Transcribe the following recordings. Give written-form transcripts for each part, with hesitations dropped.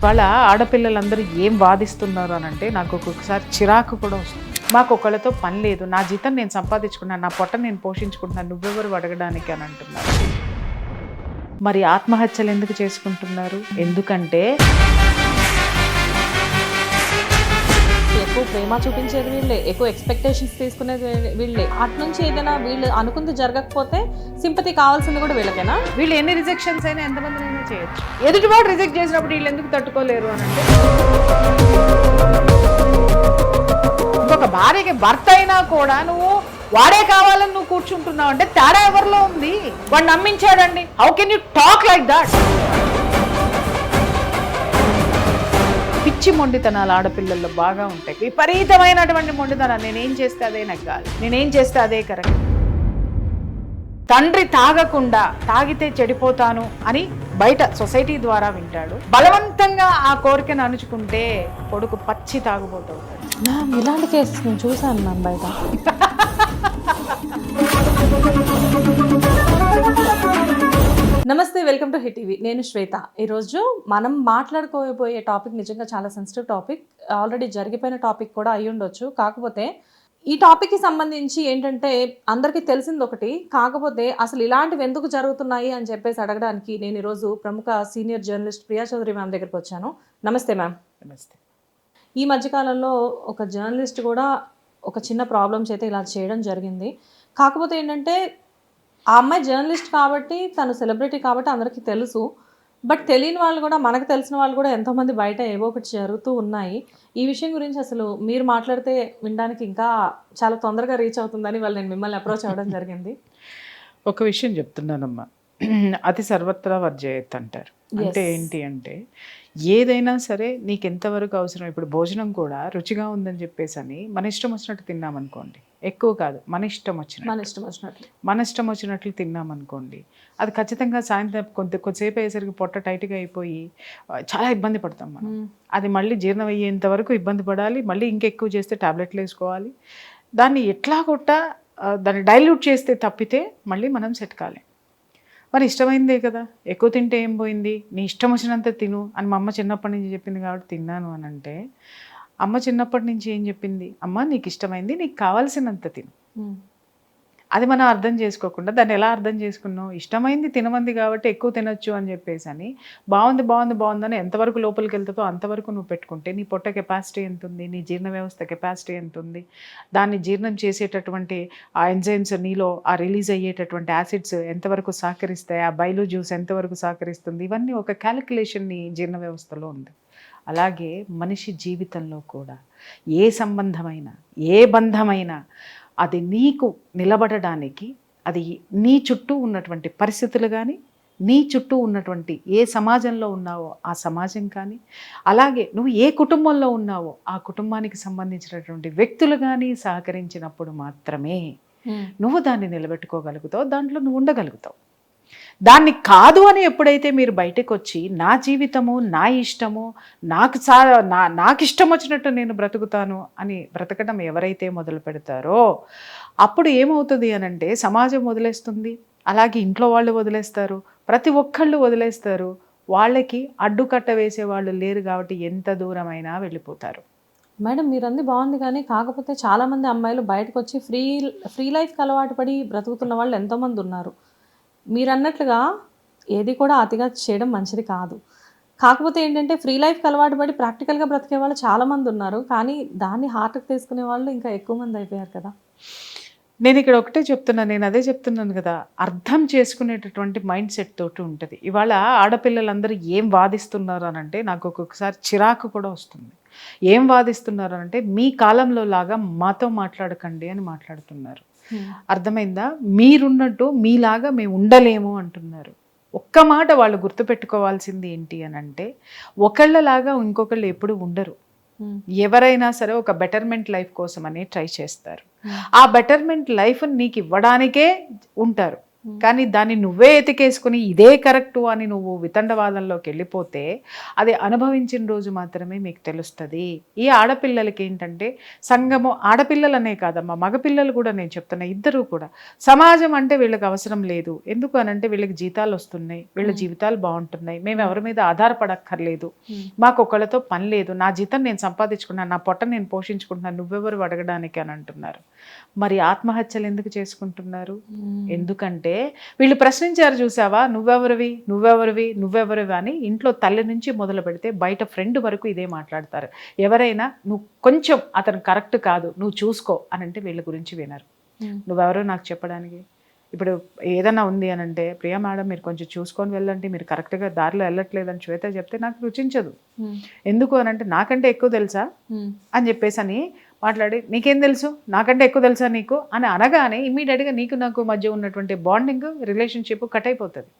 వాళ్ళ ఆడపిల్లలందరూ ఏం వాదిస్తున్నారు అని అంటే నాకు ఒక్కొక్కసారి చిరాకు కూడా వస్తుంది. మాకు ఒకళ్ళతో పని లేదు, నా జీతం నేను సంపాదించుకున్నాను, నా పొట్ట నేను పోషించుకుంటున్నాను, నువ్వెవరు అడగడానికి అని అంటున్నారు. మరి ఆత్మహత్యలు ఎందుకు చేసుకుంటున్నారు? ఎందుకంటే ఎక్కువ ప్రేమ చూపించేది వీళ్ళే, ఎక్కువ ఎక్స్పెక్టేషన్స్ తీసుకునేది వీళ్ళే. అట్నుంచి ఏదైనా వీళ్ళు అనుకుంది జరగకపోతే సింపతి కావాల్సింది కూడా వీళ్ళకేనా? వీళ్ళు ఎన్ని రిజెక్షన్స్ అయినా ఎంతమందినైనా చేయొచ్చు. ఎదుటివాడు రిజెక్ట్ చేసినప్పుడు వీళ్ళు ఎందుకు తట్టుకోలేరు అని అంటే, ఇంకొక భార్యకి భర్త అయినా కూడా నువ్వు వాడే కావాలని నువ్వు కూర్చుంటున్నావు అంటే తేడా ఎవరిలో ఉంది? వాడు నమ్మించాడండి. How can you talk like that? పిచ్చి మొండితనాలు ఆడపిల్లల్లో బాగా ఉంటాయి, విపరీతమైనటువంటి మొండితనాలు. నేనేం చేస్తే అదే నెగ్గాలి, నేనేం చేస్తే అదే కరెక్ట్. తండ్రి తాగకుండా, తాగితే చెడిపోతాను అని బయట సొసైటీ ద్వారా వింటాడు. బలవంతంగా ఆ కోరికను అణుచుకుంటే కొడుకు పచ్చి తాగుబోతాడు. మ్యామ్, ఇలాంటి కేసెస్ నేను చూసాను మ్యామ్ బయట. నమస్తే, వెల్కమ్ టు హిట్ టీవీ. నేను శ్వేత. ఈరోజు మనం మాట్లాడుకోబోయే టాపిక్ నిజంగా చాలా సెన్సిటివ్ టాపిక్. ఆల్రెడీ జరిగిపోయిన టాపిక్ కూడా అయి ఉండొచ్చు. కాకపోతే ఈ టాపిక్కి సంబంధించి ఏంటంటే అందరికీ తెలిసింది ఒకటి, కాకపోతే అసలు ఇలాంటివి ఎందుకు జరుగుతున్నాయి అని చెప్పేసి అడగడానికి నేను ఈరోజు ప్రముఖ senior journalist Priya Chaudhary ma'am దగ్గరికి వచ్చాను. నమస్తే మ్యామ్. నమస్తే. ఈ మధ్యకాలంలో ఒక జర్నలిస్ట్ కూడా ఒక చిన్న ప్రాబ్లమ్స్ అయితే ఇలా చేయడం జరిగింది. కాకపోతే ఏంటంటే ఆ అమ్మాయి జర్నలిస్ట్ కాబట్టి, తను సెలబ్రిటీ కాబట్టి అందరికీ తెలుసు. బట్ తెలియని వాళ్ళు కూడా, మనకు తెలిసిన వాళ్ళు కూడా ఎంతోమంది బయట ఏవో ఒకటి జరుగుతూ ఉన్నాయి. ఈ విషయం గురించి అసలు మీరు మాట్లాడితే వినడానికి ఇంకా చాలా తొందరగా రీచ్ అవుతుందని వాళ్ళు నేను మిమ్మల్ని అప్రోచ్ అవ్వడం జరిగింది. ఒక విషయం చెప్తున్నానమ్మా, అతి సర్వత్రా వర్జయత్ అంటారు. అంటే ఏంటి అంటే, ఏదైనా సరే నీకు ఎంతవరకు అవసరం. ఇప్పుడు భోజనం కూడా రుచిగా ఉందని చెప్పేసి అని మన ఇష్టం వచ్చినట్టు తిన్నామనుకోండి, ఎక్కువ కాదు, మన ఇష్టం వచ్చినట్లు తిన్నామనుకోండి, అది ఖచ్చితంగా సాయంత్రం కొద్దిసేపు అయ్యేసరికి పొట్ట టైట్గా అయిపోయి చాలా ఇబ్బంది పడతాం మనం. అది మళ్ళీ జీర్ణం అయ్యేంత వరకు ఇబ్బంది పడాలి, మళ్ళీ ఇంకెక్కువ చేస్తే టాబ్లెట్లు వేసుకోవాలి. దాన్ని ఎట్లా దాన్ని డైల్యూట్ చేస్తే తప్పితే మళ్ళీ మనం సెట్ కాలేం. మరి ఇష్టమైందే కదా, ఎక్కువ తింటే ఏం పోయింది, నీ ఇష్టం వచ్చినంత తిను అని మా అమ్మ చిన్నప్పటి నుంచి చెప్పింది కాబట్టి తిన్నాను అని అంటే, అమ్మ చిన్నప్పటి నుంచి ఏం చెప్పింది? అమ్మ నీకు ఇష్టమైంది, నీకు కావాల్సినంత తిను. అది మనం అర్థం చేసుకోకుండా దాన్ని ఎలా అర్థం చేసుకున్నావు? ఇష్టమైంది తినమంది కాబట్టి ఎక్కువ తినొచ్చు అని చెప్పేసి అని, బాగుందని ఎంతవరకు లోపలికి వెళ్తుందో అంతవరకు నువ్వు పెట్టుకుంటే నీ పొట్ట కెపాసిటీ ఎంత ఉంది, నీ జీర్ణ వ్యవస్థ కెపాసిటీ ఎంత ఉంది, దాన్ని జీర్ణం చేసేటటువంటి ఆ ఎంజైమ్స్, నీలో ఆ రిలీజ్ అయ్యేటటువంటి యాసిడ్స్ ఎంతవరకు సహకరిస్తాయి, ఆ బైలు జ్యూస్ ఎంతవరకు సహకరిస్తుంది, ఇవన్నీ ఒక క్యాలిక్యులేషన్ నీ జీర్ణ వ్యవస్థలో ఉంది. అలాగే మనిషి జీవితంలో కూడా ఏ సంబంధమైనా, ఏ బంధమైనా, అది నీకు నిలబడడానికి అది నీ చుట్టూ ఉన్నటువంటి పరిస్థితులు కానీ, నీ చుట్టూ ఉన్నటువంటి ఏ సమాజంలో ఉన్నావో ఆ సమాజం కానీ, అలాగే నువ్వు ఏ కుటుంబంలో ఉన్నావో ఆ కుటుంబానికి సంబంధించినటువంటి వ్యక్తులు కానీ సహకరించినప్పుడు మాత్రమే నువ్వు దాన్ని నిలబెట్టుకోగలుగుతావు, దాంట్లో నువ్వు ఉండగలుగుతావు. దాన్ని కాదు అని ఎప్పుడైతే మీరు బయటకు వచ్చి నా జీవితము, నా ఇష్టము, నాకు ఇష్టం వచ్చినట్టు నేను బ్రతుకుతాను అని బ్రతకడం ఎవరైతే మొదలు పెడతారో అప్పుడు ఏమవుతుంది అనంటే, సమాజం వదిలేస్తుంది, అలాగే ఇంట్లో వాళ్ళు వదిలేస్తారు, ప్రతి ఒక్కళ్ళు వదిలేస్తారు. వాళ్ళకి అడ్డుకట్ట వేసే వాళ్ళు లేరు కాబట్టి ఎంత దూరమైనా వెళ్ళిపోతారు. మేడం, మీరు అంది బాగుంది, కానీ కాకపోతే చాలామంది అమ్మాయిలు బయటకు వచ్చి ఫ్రీ లైఫ్కి అలవాటు పడి బ్రతుకుతున్న వాళ్ళు ఎంతోమంది ఉన్నారు. మీరు అన్నట్లుగా ఏది కూడా అతిగా చేయడం మంచిది కాదు. కాకపోతే ఏంటంటే ఫ్రీ లైఫ్కి అలవాటు పడి ప్రాక్టికల్గా బ్రతికే వాళ్ళు చాలామంది ఉన్నారు, కానీ దాన్ని హార్ట్కి తీసుకునే వాళ్ళు ఇంకా ఎక్కువ మంది అయిపోయారు కదా. నేను ఇక్కడ ఒకటే చెప్తున్నాను, నేను అదే చెప్తున్నాను కదా, అర్థం చేసుకునేటటువంటి మైండ్ సెట్ తోటి ఉంటుంది. ఇవాళ ఆడపిల్లలందరూ ఏం వాదిస్తున్నారు అని అంటే నాకు ఒక్కొక్కసారి చిరాకు కూడా వస్తుంది. ఏం వాదిస్తున్నారు అంటే, మీ కాలంలో లాగా మాతో మాట్లాడకండి అని మాట్లాడుతున్నారు. అర్థమైందా? మీరున్నట్టు మీలాగా మేము ఉండలేము అంటున్నారు. ఒక్క మాట వాళ్ళు గుర్తుపెట్టుకోవాల్సింది ఏంటి అని అంటే, ఒకళ్ళలాగా ఇంకొకళ్ళు ఎప్పుడు ఉండరు. ఎవరైనా సరే ఒక బెటర్మెంట్ లైఫ్ కోసం అనే ట్రై చేస్తారు. ఆ బెటర్మెంట్ లైఫ్ నీకు ఇవ్వడానికే ఉంటారు. కానీ దాన్ని నువ్వే ఎతికేసుకుని ఇదే కరెక్టు అని నువ్వు వితండవాదంలోకి వెళ్ళిపోతే అది అనుభవించిన రోజు మాత్రమే మీకు తెలుస్తుంది. ఈ ఆడపిల్లలకి ఏంటంటే సంఘము, ఆడపిల్లలనే కాదమ్మా మగపిల్లలు కూడా నేను చెప్తున్నా, ఇద్దరు కూడా సమాజం అంటే వీళ్ళకి అవసరం లేదు. ఎందుకు అనంటే వీళ్ళకి జీతాలు వస్తున్నాయి, వీళ్ళ జీవితాలు బాగుంటున్నాయి, మేము ఎవరి మీద ఆధారపడక్కర్లేదు, మాకు ఒకళ్ళతో పని లేదు, నా జీతం నేను సంపాదించుకున్నాను, నా పొట్ట నేను పోషించుకుంటున్నాను, నువ్వెవరు అడగడానికి అని అంటున్నారు. మరి ఆత్మహత్యలు ఎందుకు చేసుకుంటున్నారు? ఎందుకంటే వీళ్ళు ప్రశ్నించారు చూసావా, నువ్వెవరివి నువ్వెవరివి నువ్వెవరివి అని. ఇంట్లో తల్లి నుంచి మొదలు పెడితే బయట ఫ్రెండ్ వరకు ఇదే మాట్లాడతారు. ఎవరైనా నువ్వు కొంచెం అతను కరెక్ట్ కాదు నువ్వు చూసుకో అని అంటే వీళ్ళ గురించి వినరు. నువ్వెవరో నాకు చెప్పడానికి. ఇప్పుడు ఏదైనా ఉంది అని అంటే, ప్రియా మేడం మీరు కొంచెం చూసుకొని వెళ్ళండి, మీరు కరెక్ట్గా దారిలో వెళ్ళట్లేదని శ్వేత చెప్తే నాకు రుచించదు. ఎందుకు అని అంటే నాకంటే ఎక్కువ తెలుసా అని చెప్పేసి అని మాట్లాడి, నీకేం తెలుసు, నాకంటే ఎక్కువ తెలుసా నీకు అని అనగానే ఇమ్మీడియట్గా నీకు నాకు మధ్య ఉన్నటువంటి బాండింగ్ రిలేషన్షిప్ కట్ అయిపోతుంది,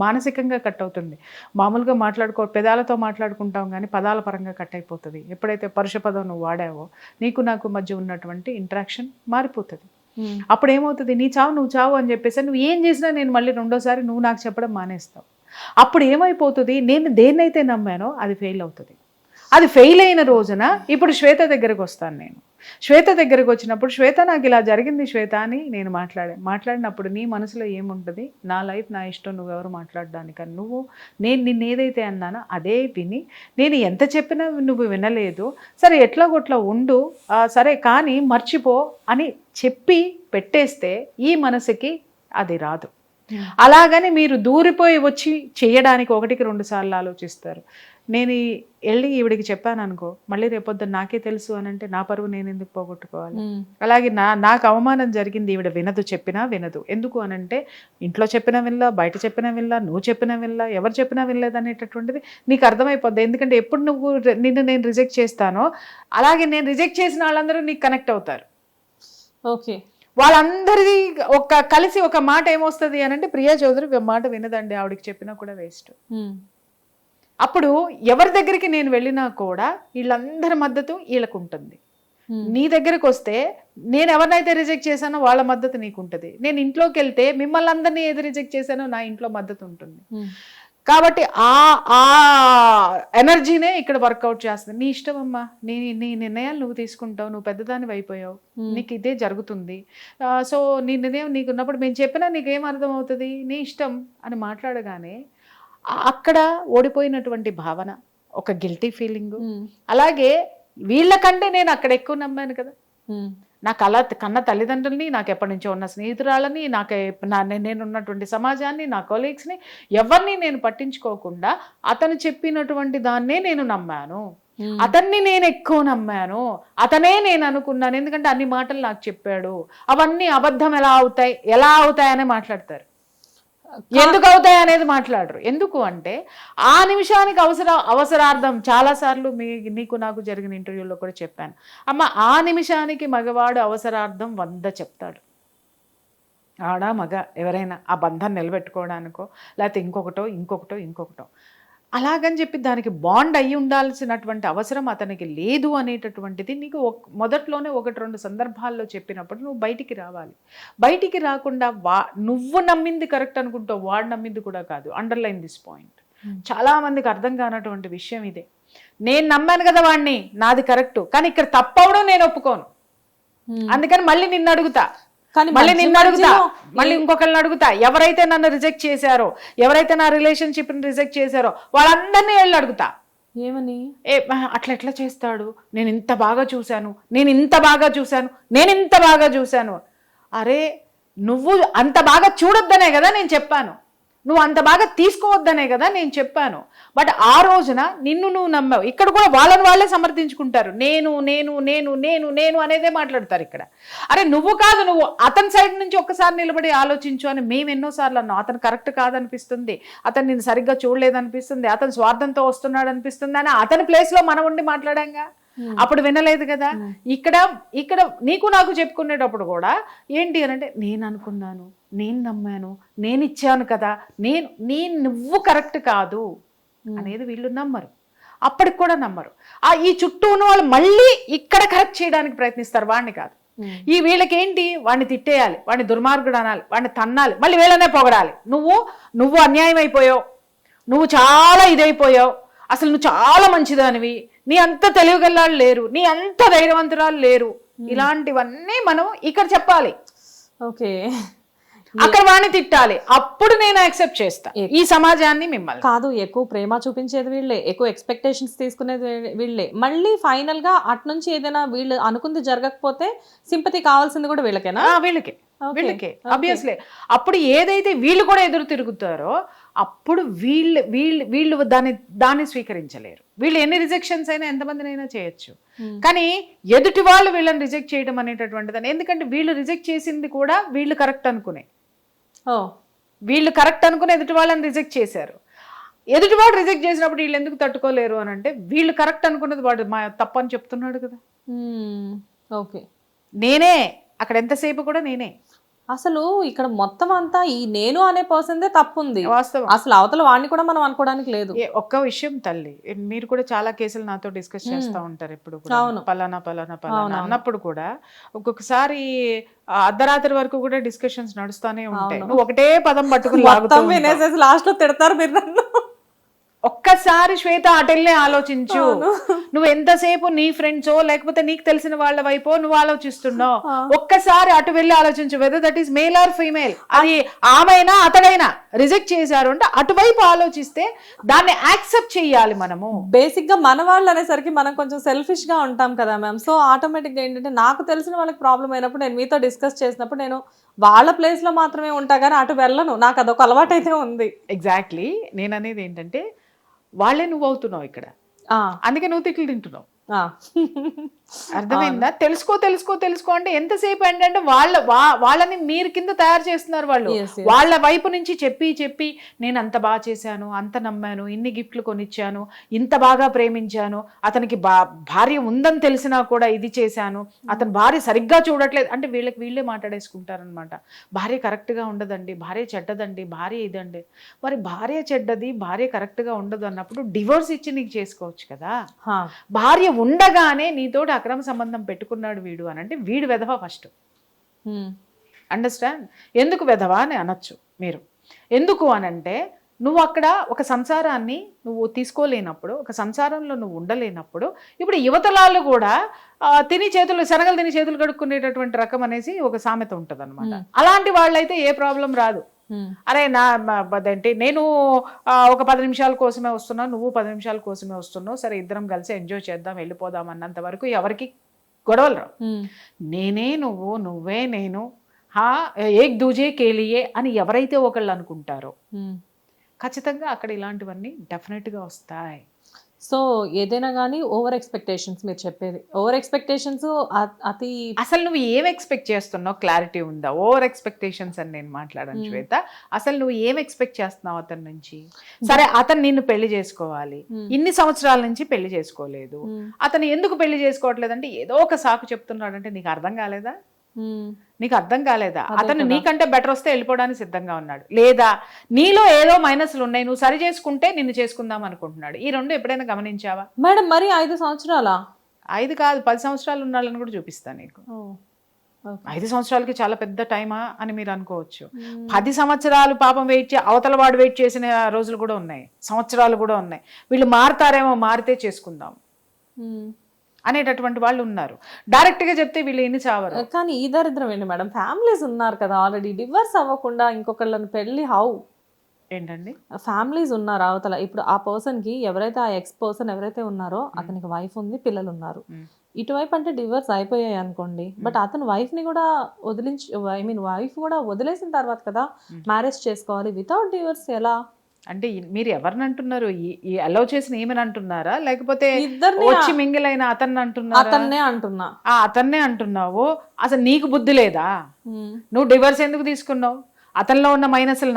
మానసికంగా కట్ అవుతుంది. మామూలుగా పెదాలతో మాట్లాడుకుంటాం కానీ పదాల పరంగా కట్ అయిపోతుంది. ఎప్పుడైతే పరుష పదం నువ్వు వాడావో నీకు నాకు మధ్య ఉన్నటువంటి ఇంటరాక్షన్ మారిపోతుంది. అప్పుడు ఏమవుతుంది, నీ చావు నువ్వు చావు అని చెప్పేసి నువ్వు ఏం చేసినా నేను మళ్ళీ రెండోసారి నువ్వు నాకు చెప్పడం మానేస్తావు. అప్పుడు ఏమైపోతుంది, నేను దేన్నైతే నమ్మానో అది ఫెయిల్ అవుతుంది. అది ఫెయిల్ అయిన రోజున ఇప్పుడు శ్వేత దగ్గరకు వస్తాను. నేను శ్వేత దగ్గరకు వచ్చినప్పుడు, శ్వేత నాకు ఇలా జరిగింది శ్వేత అని నేను మాట్లాడినప్పుడు నీ మనసులో ఏముంటుంది, నా లైఫ్ నా ఇష్టం, నువ్వెవరు మాట్లాడడానికని, నేను నిన్ను ఏదైతే అన్నానో అదే విని, నేను ఎంత చెప్పినా నువ్వు వినలేదు, సరే ఎట్లా కొట్లా ఉండు, సరే కానీ మర్చిపో అని చెప్పి పెట్టేస్తే ఈ మనసుకి అది రాదు. అలాగని మీరు దూరిపోయి వచ్చి చేయడానికి 1-2 సార్లు ఆలోచిస్తారు. నేను వెళ్ళి ఈవిడికి చెప్పాను అనుకో, మళ్ళీ రేపొద్దు నాకే తెలుసు అని అంటే నా పరువు నేను ఎందుకు పోగొట్టుకోవాలి? అలాగే నాకు అవమానం జరిగింది, ఈవిడ వినదు, చెప్పినా వినదు. ఎందుకు అనంటే ఇంట్లో చెప్పినా వినలా, బయట చెప్పినా వినలా, నువ్వు చెప్పినా వినలా, ఎవరు చెప్పినా వినలేదు అనేటటువంటిది నీకు అర్థమైపోద్ది. ఎందుకంటే ఎప్పుడు నిన్ను నేను రిజెక్ట్ చేస్తానో అలాగే నేను రిజెక్ట్ చేసిన వాళ్ళందరూ నీకు కనెక్ట్ అవుతారు. ఓకే, వాళ్ళందరిది కలిసి ఒక మాట ఏమొస్తుంది అని అంటే, ప్రియా చౌదరి మాట వినదండి, ఆవిడకి చెప్పినా కూడా వేస్ట్. అప్పుడు ఎవరి దగ్గరికి నేను వెళ్ళినా కూడా వీళ్ళందరి మద్దతు వీళ్ళకు ఉంటుంది. నీ దగ్గరకు వస్తే నేను ఎవరినైతే రిజెక్ట్ చేశానో వాళ్ళ మద్దతు నీకు ఉంటుంది. నేను ఇంట్లోకి వెళ్తే మిమ్మల్ని అందరినీ ఏది రిజెక్ట్ చేశానో నా ఇంట్లో మద్దతు ఉంటుంది. కాబట్టి ఆ ఎనర్జీనే ఇక్కడ వర్కౌట్ చేస్తుంది. నీ ఇష్టం అమ్మా, నీ నిర్ణయాలు నువ్వు తీసుకుంటావు, నువ్వు పెద్దదానివి అయిపోయావు, నీకు ఇదే జరుగుతుంది, సో నీ నిర్ణయం నీకు ఉన్నప్పుడు మేము చెప్పినా నీకేం అర్థం అవుతుంది, నీ ఇష్టం అని మాట్లాడగానే అక్కడ ఓడిపోయినటువంటి భావన, ఒక గిల్టీ ఫీలింగ్. అలాగే వీళ్ళకంటే నేను అక్కడ ఎక్కువ నమ్మాను కదా, నాకు అలా కన్న తల్లిదండ్రుల్ని, నాకు ఎప్పటి నుంచో ఉన్న స్నేహితురాలని, నేనున్నటువంటి సమాజాన్ని, నా కొలీగ్స్ని, ఎవరిని నేను పట్టించుకోకుండా అతను చెప్పినటువంటి దాన్నే నేను నమ్మాను, అతన్ని నేను ఎక్కువ నమ్మాను, అతనే నేను అనుకున్నాను. ఎందుకంటే అన్ని మాటలు నాకు చెప్పాడు, అవన్నీ అబద్ధం ఎలా అవుతాయని మాట్లాడతారు. ఎందుకు అవుతాయి అనేది మాట్లాడరు. ఎందుకు అంటే ఆ నిమిషానికి అవసరార్థం. చాలాసార్లు నీకు నాకు జరిగిన ఇంటర్వ్యూలో కూడా చెప్పాను, అమ్మ ఆ నిమిషానికి మగవాడు అవసరార్థం 100 చెప్తాడు. ఆడ మగ ఎవరైనా ఆ బంధాన్ని నిలబెట్టుకోవడానికో లేకపోతే ఇంకొకటో అలాగని చెప్పి దానికి బాండ్ అయ్యి ఉండాల్సినటువంటి అవసరం అతనికి లేదు అనేటటువంటిది నీకు మొదట్లోనే 1-2 సందర్భాల్లో చెప్పినప్పుడు నువ్వు బయటికి రావాలి. బయటికి రాకుండా నువ్వు నమ్మింది కరెక్ట్ అనుకుంటావు, వాడు నమ్మింది కూడా కాదు. Underline this point. చాలా మందికి అర్థం కానటువంటి విషయం ఇదే. నేను నమ్మాను కదా వాడిని, నాది కరెక్ట్, కానీ ఇక్కడ తప్పవడం నేను ఒప్పుకోను, అందుకని మళ్ళీ నిన్ను అడుగుతా, మళ్ళీ ఇంకొకరిని అడుగుతా. ఎవరైతే నన్ను రిజెక్ట్ చేశారో, ఎవరైతే నా రిలేషన్షిప్ని రిజెక్ట్ చేశారో వాళ్ళందరినీ వెళ్ళి అడుగుతా, ఏమని అట్లా ఎట్లా చేస్తాడు, నేను ఇంత బాగా చూశాను. అరే నువ్వు అంత బాగా చూడొద్దనే కదా నేను చెప్పాను, నువ్వు అంత బాగా తీసుకోవద్దనే కదా నేను చెప్పాను. బట్ ఆ రోజున నిన్ను నువ్వు నమ్మావు. ఇక్కడ కూడా వాళ్ళే సమర్థించుకుంటారు, నేను నేను నేను నేను నేను అనేదే మాట్లాడతారు ఇక్కడ. అరే నువ్వు కాదు, నువ్వు అతని సైడ్ నుంచి ఒక్కసారి నిలబడి ఆలోచించు అని మేము ఎన్నోసార్లు అన్నాం. అతను కరెక్ట్ కాదనిపిస్తుంది, అతను నేను సరిగ్గా చూడలేదనిపిస్తుంది, అతను స్వార్థంతో వస్తున్నాడు అనిపిస్తుంది అని అతని ప్లేస్లో మనం ఉండి మాట్లాడాంగా. అప్పుడు వినలేదు కదా. ఇక్కడ నీకు నాకు చెప్పుకునేటప్పుడు కూడా ఏంటి అని అంటే, నేను అనుకున్నాను, నేను నమ్మాను, నేను ఇచ్చాను కదా, నువ్వు కరెక్ట్ కాదు అనేది వీళ్ళు నమ్మరు. అప్పటికి కూడా నమ్మరు. ఈ చుట్టూ ఉన్న వాళ్ళు మళ్ళీ ఇక్కడ కరెక్ట్ చేయడానికి ప్రయత్నిస్తారు, వాడిని కాదు. ఈ వీళ్ళకేంటి, వాడిని తిట్టేయాలి, వాడిని దుర్మార్గుడు అనాలి, వాడిని తన్నాలి, మళ్ళీ వీళ్ళనే పొగడాలి. నువ్వు అన్యాయం అయిపోయావు, నువ్వు చాలా ఇదైపోయావు, అసలు నువ్వు చాలా మంచిదానివి, నీ అంత తెలివిగల్లాళ్ళు లేరు, నీ అంత ధైర్యవంతురాలు లేరు, ఇలాంటివన్నీ మనం ఇక్కడ చెప్పాలి. ఓకే, అక్కడ వాడిని తిట్టాలి, అప్పుడు నేను యాక్సెప్ట్ చేస్తా ఈ సమాజాన్ని. మిమ్మల్ని కాదు, ఎక్కువ ప్రేమ చూపించేది వీళ్ళే, ఎక్కువ ఎక్స్పెక్టేషన్స్ తీసుకునేది వీళ్ళే, మళ్ళీ ఫైనల్ గా అటు నుంచి ఏదైనా వీళ్ళు అనుకుంది జరగకపోతే సింపతి కావాల్సింది కూడా వీళ్ళకేనా? వీళ్ళకే ఆబ్వియస్లీ. అప్పుడు ఏదైతే వీళ్ళు కూడా ఎదురు తిరుగుతారో అప్పుడు వీళ్ళు దాన్ని స్వీకరించలేరు. వీళ్ళు ఎన్ని రిజెక్షన్స్ అయినా ఎంతమందినైనా చేయొచ్చు, కానీ ఎదుటి వాళ్ళు వీళ్ళని రిజెక్ట్ చేయడం అనేటటువంటిదని. ఎందుకంటే వీళ్ళు రిజెక్ట్ చేసింది కూడా వీళ్ళు కరెక్ట్ అనుకునే, వీళ్ళు కరెక్ట్ అనుకుని ఎదుటి వాళ్ళని రిజెక్ట్ చేశారు. ఎదుటివాడు రిజెక్ట్ చేసినప్పుడు వీళ్ళు ఎందుకు తట్టుకోలేరు అని అంటే వీళ్ళు కరెక్ట్ అనుకున్నది వాడు తప్పని చెప్తున్నాడు కదా. ఓకే, నేనే అక్కడ ఎంతసేపు కూడా నేనే. అసలు ఇక్కడ మొత్తం అంతా ఈ నేను అనే పర్సన్దే తప్పు ఉంది. వాస్తవం. అసలు అవతల వాడిని కూడా మనం అనుకోవడానికి లేదు. ఒక్క విషయం తల్లి, మీరు కూడా చాలా కేసులు నాతో డిస్కస్ చేస్తూ ఉంటారు ఎప్పుడు కూడా, పలానా పలానా పలానా అన్నప్పుడు కూడా ఒక్కొక్కసారి అర్ధరాత్రి వరకు కూడా డిస్కషన్స్ నడుస్తానే ఉంటాయి. నువ్వు ఒకటే పదం పట్టుకుని లాస్ట్ లో తిడతారు మీరు నన్ను. ఒక్కసారి శ్వేత అటెల్నే ఆలోచించు. నువ్వు ఎంతసేపు నీ ఫ్రెండ్సో లేకపోతే నీకు తెలిసిన వాళ్ళ వైపో నువ్వు ఆలోచిస్తున్నావు. ఒక్కసారి అటు వెళ్ళి ఆలోచించు, weather that is male or female, అది ఆమెనా అతడైనా రిజెక్ట్ చేశారు అంటే అటువైపు ఆలోచిస్తే దాన్ని యాక్సెప్ట్ చేయాలి. మనము బేసిక్ గా మన వాళ్ళు అనేసరికి మనం కొంచెం సెల్ఫిష్ గా ఉంటాం కదా మ్యామ్. సో ఆటోమేటిక్ గా ఏంటంటే నాకు తెలిసిన వాళ్ళకి ప్రాబ్లం అయినప్పుడు నేను మీతో డిస్కస్ చేసినప్పుడు నేను వాళ్ళ ప్లేస్ లో మాత్రమే ఉంటా కానీ అటు వెళ్ళను. నాకు అదొక అలవాటు అయితే ఉంది. ఎగ్జాక్ట్లీ. నేను అనేది ఏంటంటే వాళ్ళే నువ్వు అవుతున్నావు ఇక్కడ, అందుకే నువ్వు తిట్లు తింటున్నావు. అర్థమైందా? తెలుసుకో అంటే ఎంతసేపు ఏంటంటే వాళ్ళని మీరు కింద తయారు చేస్తున్నారు. వాళ్ళ వైపు నుంచి చెప్పి నేను అంత బాగా చేశాను, అంత నమ్మాను, ఇన్ని గిఫ్ట్లు కొనిచ్చాను, ఇంత బాగా ప్రేమించాను, అతనికి భార్య ఉందని తెలిసినా కూడా ఇది చేశాను, అతని భార్య సరిగ్గా చూడట్లేదు అంటే వీళ్ళే మాట్లాడేసుకుంటారనమాట. భార్య కరెక్ట్ గా ఉండదండి, భార్య చెడ్డదండి, భార్య ఇదండి. మరి భార్య చెడ్డది, భార్య కరెక్ట్ గా ఉండదు అన్నప్పుడు డివోర్స్ ఇచ్చి నీకు చేసుకోవచ్చు కదా. భార్య ఉండగానే నీతోటి అక్రమ సంబంధం పెట్టుకున్నాడు వీడు అని అంటే వీడు వెధవా ఫస్ట్. అండర్స్టాండ్? ఎందుకు వెధవా అని అనొచ్చు మీరు. ఎందుకు అనంటే నువ్వు అక్కడ ఒక సంసారాన్ని నువ్వు తీసుకోలేనప్పుడు, ఒక సంసారంలో నువ్వు ఉండలేనప్పుడు, ఇప్పుడు యువతలాళ్ళు కూడా శనగలు తిని చేతులు కడుక్కునేటటువంటి రకం అనేసి ఒక సామెత ఉంటుంది అనమాట. అలాంటి వాళ్ళైతే ఏ ప్రాబ్లం రాదు. అరే అదేంటి నేను ఒక 10 నిమిషాల కోసమే వస్తున్నావు, నువ్వు 10 నిమిషాల కోసమే వస్తున్నావు, సరే ఇద్దరం కలిసి ఎంజాయ్ చేద్దాం వెళ్ళిపోదాం అన్నంత వరకు ఎవరికి గొడవలు రావు. నేనే నువ్వు, నువ్వే నేను, ఏక్ దూజే కేలియే అని ఎవరైతే ఒకళ్ళు అనుకుంటారో ఖచ్చితంగా అక్కడ ఇలాంటివన్నీ డెఫినెట్గా వస్తాయి. సో ఏదైనా కానీ ఓవర్ ఎక్స్పెక్టేషన్స్, మీరు చెప్పేది ఓవర్ ఎక్స్పెక్టేషన్స్ అతి. అసలు నువ్వు ఏం ఎక్స్పెక్ట్ చేస్తున్నావు క్లారిటీ ఉందా? ఓవర్ ఎక్స్పెక్టేషన్స్ అని నేను మాట్లాడాను శ్వేత. అసలు నువ్వు ఏం ఎక్స్పెక్ట్ చేస్తున్నావు అతని నుంచి? సరే అతను నిన్ను పెళ్లి చేసుకోవాలి, ఇన్ని సంవత్సరాల నుంచి పెళ్లి చేసుకోలేదు, అతను ఎందుకు పెళ్లి చేసుకోవట్లేదు అంటే ఏదో ఒక సాకు చెప్తున్నాడు అంటే నీకు అర్థం కాలేదా? అతను నీకంటే బెటర్ వస్తే వెళ్ళిపోవడానికి సిద్ధంగా ఉన్నాడు, లేదా నీలో ఏదో మైనస్లు ఉన్నాయి, నువ్వు సరి చేసుకుంటే నిన్ను చేసుకుందాం అనుకుంటున్నాడు. ఈ రెండు ఎప్పుడైనా గమనించావా మేడం? మరి 5 సంవత్సరాలా? 5 కాదు 10 సంవత్సరాలు ఉన్నాళ్ళని కూడా చూపిస్తాను నీకు. 5 సంవత్సరాలకి చాలా పెద్ద టైమా అని మీరు అనుకోవచ్చు. 10 సంవత్సరాలు పాపం వెయిట్ అవతల వాడు వెయిట్ చేసిన రోజులు కూడా ఉన్నాయి, సంవత్సరాలు కూడా ఉన్నాయి. వీళ్ళు మారుతారేమో, మారితే చేసుకుందాం అనేటటువంటి వాళ్ళు ఉన్నారు. డైరెక్ట్ గా చెప్తే వీళ్ళు ఎన్ని చావరు. కానీ ఈ దరిద్రం ఏంటి మేడం? ఫ్యామిలీస్ ఉన్నారు కదా ఆల్రెడీ, డివోర్స్ అవ్వకుండా ఇంకొకళ్ళని పెళ్లి హౌ ఏంటండి? ఫ్యామిలీస్ ఉన్నారు అవతల. ఇప్పుడు ఆ పర్సన్ కి ఎవరైతే ఆ ఎక్స్ పర్సన్ ఎవరైతే ఉన్నారో అతనికి వైఫ్ ఉంది, పిల్లలు ఉన్నారు. ఇటువైపు అంటే డివోర్స్ అయిపోయాయి అనుకోండి, బట్ అతను వైఫ్ ని కూడా వైఫ్ కూడా వదిలేసిన తర్వాత కదా మ్యారేజ్ చేసుకోవాలి. వితౌట్ డివోర్స్ ఎలా అంటే మీరు ఎవరిని అంటున్నారు? అలౌ చేసిన ఏమని అంటున్నారా, లేకపోతే వచ్చి మింగిల్ అయిన అతన్ని అంటున్నారా? అతన్నే అంటున్నావు. అసలు నీకు బుద్ధి లేదా? నువ్వు డివోర్స్ ఎందుకు తీసుకున్నావు? అతనిలో ఉన్న మైనస్లు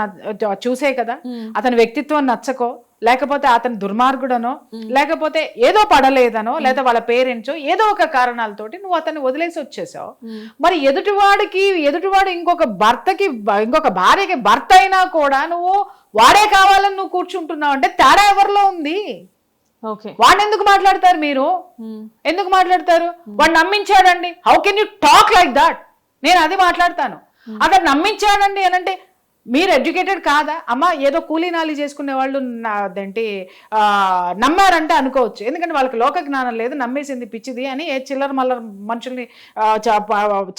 చూసే కదా. అతని వ్యక్తిత్వం నచ్చకో, లేకపోతే అతని దుర్మార్గుడనో, లేకపోతే ఏదో పడలేదనో, లేదా వాళ్ళ పేరెంట్సో ఏదో ఒక కారణాలతోటి నువ్వు అతన్ని వదిలేసి వచ్చేసావు. మరి ఎదుటివాడు ఇంకొక భార్యకి భర్త అయినా కూడా నువ్వు వాడే కావాలని నువ్వు కూర్చుంటున్నావు అంటే తేడా ఎవరిలో ఉంది? ఓకే. వాడిని ఎందుకు మాట్లాడతారు మీరు? ఎందుకు మాట్లాడతారు? వాడు నమ్మించాడండి. How can you talk like that? నేను అది మాట్లాడతాను. అతను నమ్మించాడండి అని అంటే మీరు ఎడ్యుకేటెడ్ కాదా? అమ్మ ఏదో కూలీ నాలి చేసుకునే వాళ్ళు అదేంటి నమ్మారంటే అనుకోవచ్చు, ఎందుకంటే వాళ్ళకి లోక జ్ఞానం లేదు, నమ్మేసింది పిచ్చిది అని చిల్లర మల్లర మనుషుల్ని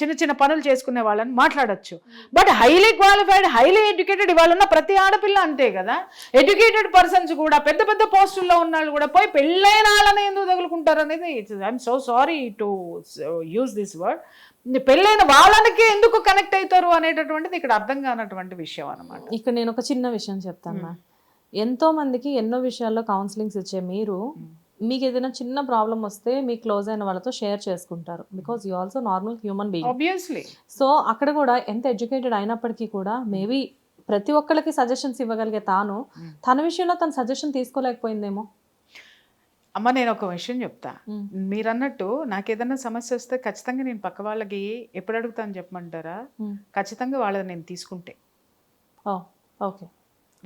చిన్న చిన్న పనులు చేసుకునే వాళ్ళని మాట్లాడచ్చు. But highly qualified, highly educated ఇవాళ ఉన్న ప్రతి ఆడపిల్ల అంతే కదా. ఎడ్యుకేటెడ్ పర్సన్స్ కూడా పెద్ద పెద్ద పోస్టుల్లో ఉన్న వాళ్ళు కూడా పోయి పెళ్ళైన వాళ్ళని ఎందుకు తగులుకుంటారు అనేది I'm so sorry to use this word. పెళ్ళైన వాళ్ళకి ఎందుకు కనెక్ట్ అవుతారు అనేటటువంటిది ఇక్కడ అర్థం కానటువంటి విషయం అనమాట. ఇక్కడ నేను ఒక చిన్న విషయం చెప్తాను. ఎంతో మందికి ఎన్నో విషయాల్లో కౌన్సిలింగ్స్ ఇచ్చే మీరు మీకు ఏదైనా చిన్న ప్రాబ్లం వస్తే మీ క్లోజ్ అయిన వాళ్ళతో షేర్ చేసుకుంటారు, because you also normal human being. Obviously. So అక్కడ కూడా ఎంత ఎడ్యుకేటెడ్ అయినప్పటికీ కూడా మేబీ ప్రతి ఒక్కరికి సజెషన్స్ ఇవ్వగలిగే తన విషయంలో తన సజెషన్ తీసుకోలేకపోయిందేమో. అమ్మ నేను ఒక విషయం చెప్తా. మీరు అన్నట్టు నాకు ఏదైనా సమస్య వస్తే ఖచ్చితంగా నేను పక్క వాళ్ళకి ఎప్పుడు అడుగుతాను చెప్పమంటారా? ఖచ్చితంగా వాళ్ళని నేను తీసుకుంటే, ఓకే,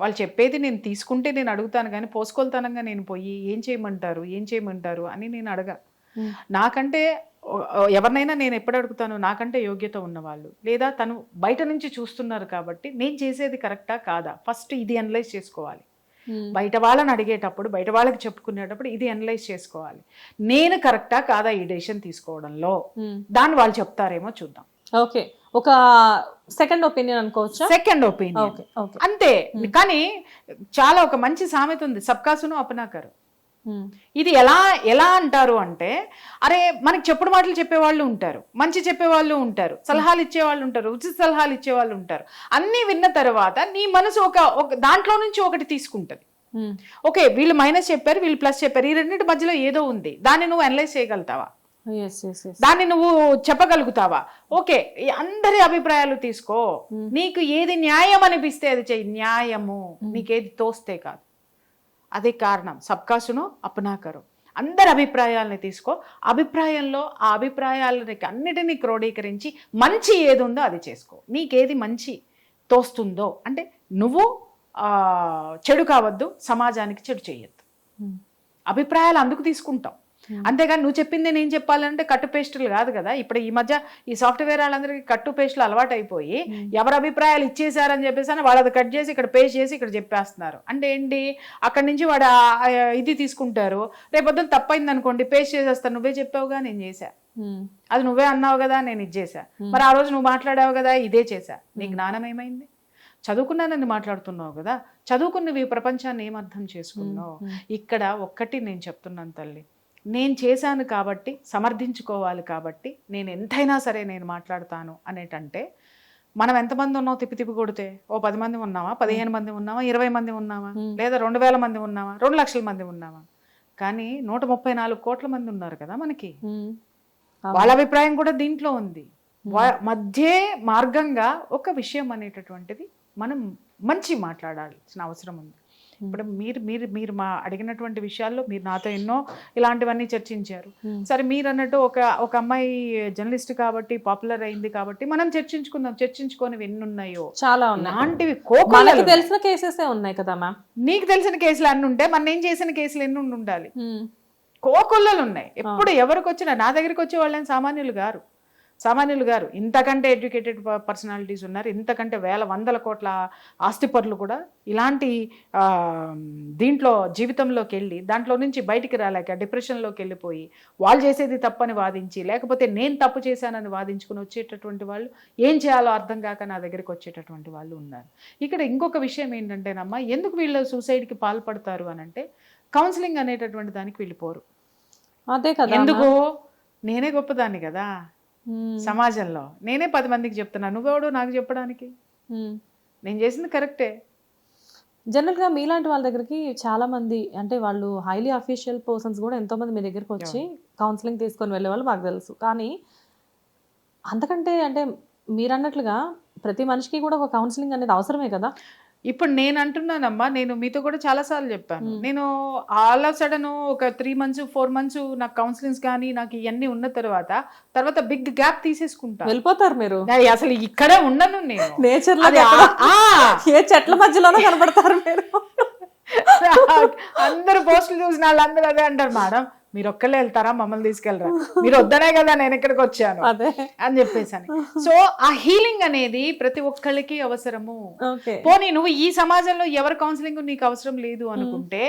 వాళ్ళు చెప్పేది నేను తీసుకుంటే నేను అడుగుతాను, కానీ పోసుకోలుతనంగా నేను పోయి ఏం చేయమంటారు అని నేను అడగా. నాకంటే ఎవరినైనా నేను ఎప్పుడు అడుగుతాను, నాకంటే యోగ్యత ఉన్నవాళ్ళు లేదా తను బయట నుంచి చూస్తున్నారు కాబట్టి నేను చేసేది కరెక్టా కాదా ఫస్ట్ ఇది అనలైజ్ చేసుకోవాలి. బయట వాళ్ళని అడిగేటప్పుడు, బయట వాళ్ళకి చెప్పుకునేటప్పుడు ఇది అనలైజ్ చేసుకోవాలి. నేను కరెక్టా కాదా ఈ డెసిషన్ తీసుకోవడంలో, దాన్ని వాళ్ళు చెప్తారేమో చూద్దాం. ఓకే, ఒక సెకండ్ ఒపీనియన్ అనుకోవచ్చా? సెకండ్ ఒపీనియన్ అంతే. కానీ చాలా ఒక మంచి సామెత ఉంది, సబ్కాసును అపనాకరు. ఇది ఎలా అంటారు అంటే, అరే మనకి చెప్పుడు మాటలు చెప్పేవాళ్ళు ఉంటారు, మంచి చెప్పేవాళ్ళు ఉంటారు, సలహాలు ఇచ్చేవాళ్ళు ఉంటారు, ఉచిత సలహాలు ఇచ్చేవాళ్ళు ఉంటారు. అన్నీ విన్న తర్వాత నీ మనసు ఒక దాంట్లో నుంచి ఒకటి తీసుకుంటది. ఓకే, వీళ్ళు మైనస్ చెప్పారు, వీళ్ళు ప్లస్ చెప్పారు, ఈ రెండింటి మధ్యలో ఏదో ఉంది, దాన్ని నువ్వు అనలైజ్ చేయగలుగుతావా? దాన్ని నువ్వు చెప్పగలుగుతావా? ఓకే, అందరి అభిప్రాయాలు తీసుకో, నీకు ఏది న్యాయం అనిపిస్తే అది చెయ్యి, న్యాయము నీకేది తోస్తే కాదు. అదే కారణం, సబ్కాసును అపనాకరు. అందరి అభిప్రాయాలని తీసుకో, అభిప్రాయంలో ఆ అభిప్రాయాలని అన్నిటినీ క్రోడీకరించి మంచి ఏది ఉందో అది చేసుకో. నీకేది మంచి తోస్తుందో, అంటే నువ్వు చెడు కావద్దు, సమాజానికి చెడు చేయొద్దు. అభిప్రాయాలు అందుకు తీసుకుంటాం, అంతేగాని నువ్వు చెప్పింది నేను చెప్పాలంటే కట్టు పేస్టులు కాదు కదా. ఇప్పుడు ఈ మధ్య ఈ సాఫ్ట్వేర్ వాళ్ళందరికీ కట్టు పేస్టులు అలవాటు అయిపోయి ఎవరి అభిప్రాయాలు ఇచ్చేసారని చెప్పేసి వాళ్ళది కట్ చేసి ఇక్కడ పేస్ట్ చేసి ఇక్కడ చెప్పేస్తున్నారు. అంటే ఏంటి, అక్కడి నుంచి వాడు ఇది తీసుకుంటారు, రేపొద్దున తప్పైంది అనుకోండి పేస్ట్ చేసేస్తాను, నువ్వే చెప్పావుగా నేను చేశా, అది నువ్వే అన్నావు కదా నేను ఇది చేశా, మరి ఆ రోజు నువ్వు మాట్లాడావు కదా ఇదే చేశా. నీ జ్ఞానం ఏమైంది? చదువుకున్నానని మాట్లాడుతున్నావు కదా, చదువుకున్నవి ప్రపంచాన్ని ఏం అర్థం చేసుకున్నావు? ఇక్కడ ఒక్కటి నేను చెప్తున్నాను తల్లి, నేను చేశాను కాబట్టి సమర్థించుకోవాలి, కాబట్టి నేను ఎంతైనా సరే నేను మాట్లాడతాను అనేటంటే, మనం ఎంతమంది ఉన్నావు తిప్పి కొడితే, ఓ 10 మంది ఉన్నామా, 15 మంది ఉన్నామా, 20 మంది ఉన్నామా, లేదా 2000 మంది ఉన్నామా, 2 లక్షల మంది ఉన్నామా? కానీ 134 కోట్ల మంది ఉన్నారు కదా మనకి. వాళ్ళ అభిప్రాయం కూడా దీంట్లో ఉంది. మధ్య మార్గంగా ఒక విషయం అనేటటువంటిది మనం మంచి మాట్లాడాల్సిన అవసరం ఉంది. ఇప్పుడు మీరు మా అడిగినటువంటి విషయాల్లో మీరు నాతో ఎన్నో ఇలాంటివన్నీ చర్చించారు. సరే, మీరు అన్నట్టు ఒక అమ్మాయి జర్నలిస్ట్ కాబట్టి పాపులర్ అయింది కాబట్టి మనం చర్చించుకోనివి ఎన్ని ఉన్నాయో చాలా ఉన్నాయి. అలాంటివి తెలిసిన కేసెస్ ఉన్నాయి కదా మ్యామ్. నీకు తెలిసిన కేసులు అన్ని ఉంటే మన నేను చేసిన కేసులు ఎన్ని ఉండాలి? కోకొల్లలు ఉన్నాయి. ఎప్పుడు ఎవరికి వచ్చినా నా దగ్గరికి వచ్చే వాళ్ళని సామాన్యులు గారు ఇంతకంటే ఎడ్యుకేటెడ్ పర్సనాలిటీస్ ఉన్నారు, ఇంతకంటే వందల కోట్ల ఆస్తిపరులు కూడా ఇలాంటి దీంట్లో జీవితంలోకి వెళ్ళి దాంట్లో నుంచి బయటికి రాలేక డిప్రెషన్లోకి వెళ్ళిపోయి వాళ్ళు చేసేది తప్పని వాదించి, లేకపోతే నేను తప్పు చేశానని వాదించుకుని వచ్చేటటువంటి వాళ్ళు, ఏం చేయాలో అర్థం కాక నా దగ్గరికి వచ్చేటటువంటి వాళ్ళు ఉన్నారు. ఇక్కడ ఇంకొక విషయం ఏంటంటేనమ్మా, ఎందుకు వీళ్ళు సూసైడ్కి పాల్పడతారు అని అంటే, కౌన్సిలింగ్ అనేటటువంటి దానికి వెళ్ళిపోరు. అదే కదా, ఎందుకు? నేనే గొప్పదాన్ని కదా సమాజంలో, నేనే 10 మందికి చెప్తున్నా, నువ్వెవడు నాకు చెప్పడానికి? నేను చేసింది కరెక్టే. జనరల్గా మీలాంటి వాళ్ళ దగ్గరికి చాలా మంది, అంటే వాళ్ళు హైలీ అఫీషియల్ పర్సన్స్ కూడా ఎంతోమంది మీ దగ్గరికి వచ్చి కౌన్సిలింగ్ తీసుకొని వెళ్ళే వాళ్ళు మాకు తెలుసు. కానీ అంతకంటే అంటే మీరు అన్నట్లుగా ప్రతి మనిషికి కూడా ఒక కౌన్సిలింగ్ అనేది అవసరమే కదా. ఇప్పుడు నేను అంటున్నానమ్మా, నేను మీతో కూడా చాలాసార్లు చెప్పాను, నేను ఆల్ ఆఫ్ సడన్ ఒక 3 months 4 months నాకు కౌన్సిలింగ్స్ కానీ నాకు ఇవన్నీ ఉన్న తర్వాత బిగ్ గ్యాప్ తీసేసుకుంటా, వెళ్ళిపోతారు మీరు. అసలు ఇక్కడే ఉండను నేను, నేచర్ లో ఏ చెట్ల మధ్యలోనే కనబడతారు మీరు. అందరు పోస్టులు చూసిన వాళ్ళందరూ అదే అంటారు, మేడం మీరు ఒక్కళ్ళే వెళ్తారా, మమ్మల్ని తీసుకెళ్ళరా, మీరు వద్దనే కదా నేను ఇక్కడికి వచ్చాను అదే అని చెప్పేసి అని. సో ఆ హీలింగ్ అనేది ప్రతి ఒక్కళ్ళకి అవసరము. ఓకే పోనీ నువ్వు ఈ సమాజంలో ఎవరి కౌన్సిలింగ్ నీకు అవసరం లేదు అనుకుంటే,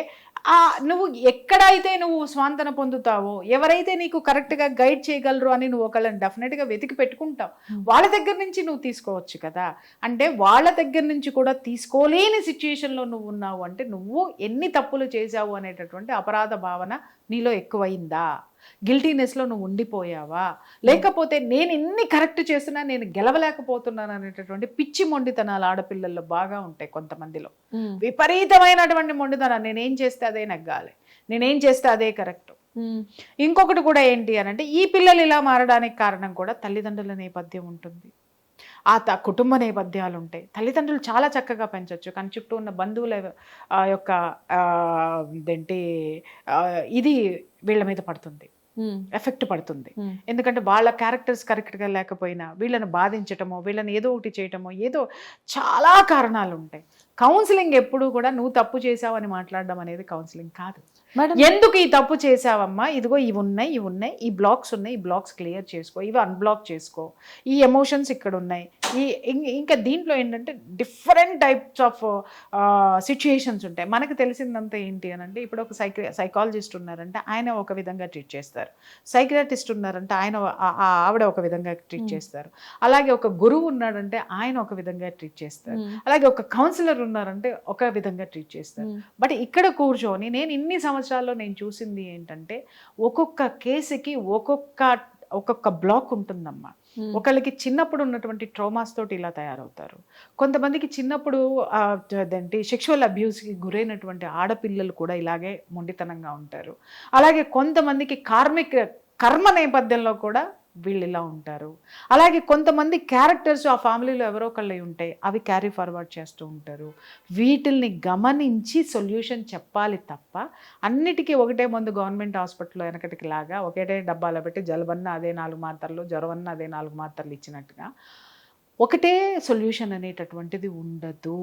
ఆ నువ్వు ఎక్కడైతే నువ్వు స్వాంతన పొందుతావో, ఎవరైతే నీకు కరెక్ట్ గా గైడ్ చేయగలరు అని నువ్వు ఒకళ్ళని డెఫినెట్ గా వెతికి పెట్టుకుంటావు, వాళ్ళ దగ్గర నుంచి నువ్వు తీసుకోవచ్చు కదా. అంటే వాళ్ళ దగ్గర నుంచి కూడా తీసుకోలేని సిచ్యుయేషన్ లో నువ్వు ఉన్నావు అంటే నువ్వు ఎన్ని తప్పులు చేశావు అనేటటువంటి అపరాధ భావన నీలో ఎక్కువైందా, గిల్టీనెస్లో నువ్వు ఉండిపోయావా, లేకపోతే నేను ఇన్ని కరెక్ట్ చేస్తున్నా నేను గెలవలేకపోతున్నాను అనేటటువంటి పిచ్చి మొండితనాలు ఆడపిల్లల్లో బాగా ఉంటాయి కొంతమందిలో. విపరీతమైనటువంటి మొండితనాలు, నేనేం చేస్తే అదే నెగ్గాలి, నేనేం చేస్తే అదే కరెక్ట్. ఇంకొకటి కూడా ఏంటి అని అంటే, ఈ పిల్లలు ఇలా మారడానికి కారణం కూడా తల్లిదండ్రుల నేపథ్యం ఉంటుంది, కుటుంబ నేపథ్యాలు ఉంటాయి. తల్లిదండ్రులు చాలా చక్కగా పెంచవచ్చు, కానీ చుట్టూ ఉన్న బంధువుల యొక్క ఏంటి ఇది వీళ్ళ మీద పడుతుంది, ఎఫెక్ట్ పడుతుంది. ఎందుకంటే వాళ్ళ క్యారెక్టర్స్ కరెక్ట్గా లేకపోయినా వీళ్ళని బాధించటమో, వీళ్ళని ఏదో ఒకటి చేయటమో, ఏదో చాలా కారణాలు ఉంటాయి. కౌన్సిలింగ్ ఎప్పుడు కూడా నువ్వు తప్పు చేసావని మాట్లాడడం అనేది కౌన్సిలింగ్ కాదు. ఎందుకు ఈ తప్పు చేసావమ్మా, ఇదిగో ఇవి ఉన్నాయి, ఈ బ్లాక్స్ ఉన్నాయి, ఈ బ్లాక్స్ క్లియర్ చేసుకో, ఇవి అన్బ్లాక్ చేసుకో, ఈ ఎమోషన్స్ ఇక్కడ ఉన్నాయి. ఇంకా దీంట్లో ఏంటంటే డిఫరెంట్ టైప్స్ ఆఫ్ సిచ్యుయేషన్స్ ఉంటాయి. మనకు తెలిసిందంతా ఏంటి అని అంటే, ఇప్పుడు ఒక సైకాలజిస్ట్ ఉన్నారంటే ఆయన ఒక విధంగా ట్రీట్ చేస్తారు, సైకియాట్రిస్ట్ ఉన్నారంటే ఆవిడ ఒక విధంగా ట్రీట్ చేస్తారు, అలాగే ఒక గురువు ఉన్నాడంటే ఆయన ఒక విధంగా ట్రీట్ చేస్తారు, అలాగే ఒక కౌన్సిలర్ ఉన్నారంటే ఒక విధంగా ట్రీట్ చేస్తారు. బట్ ఇక్కడ కూర్చొని నేను ఇన్ని సంవత్సరాల్లో నేను చూసింది ఏంటంటే, ఒక్కొక్క కేసుకి ఒక్కొక్క బ్లాక్ ఉంటుందమ్మా. ఒకళ్ళకి చిన్నప్పుడు ఉన్నటువంటి ట్రోమాస్ తోటి ఇలా తయారవుతారు, కొంతమందికి చిన్నప్పుడు అదేంటి సెక్షువల్ అబ్యూస్కి గురైనటువంటి ఆడపిల్లలు కూడా ఇలాగే మొండితనంగా ఉంటారు, అలాగే కొంతమందికి కర్మ నేపథ్యంలో కూడా వీళ్ళు ఇలా ఉంటారు, అలాగే కొంతమంది క్యారెక్టర్స్ ఆ ఫ్యామిలీలో ఎవరో ఒకళ్ళు ఉంటాయి, అవి క్యారీ ఫార్వర్డ్ చేస్తూ ఉంటారు. వీటిల్ని గమనించి సొల్యూషన్ చెప్పాలి తప్ప అన్నిటికీ ఒకటే ముందు గవర్నమెంట్ హాస్పిటల్లో వెనకటికి లాగా ఒకటే డబ్బాలో పెట్టి జలుబన్న అదే 4 మాత్రలు, జ్వరమన్న అదే 4 మాత్రలు ఇచ్చినట్టుగా ఒకటే సొల్యూషన్ అనేటటువంటిది ఉండదు,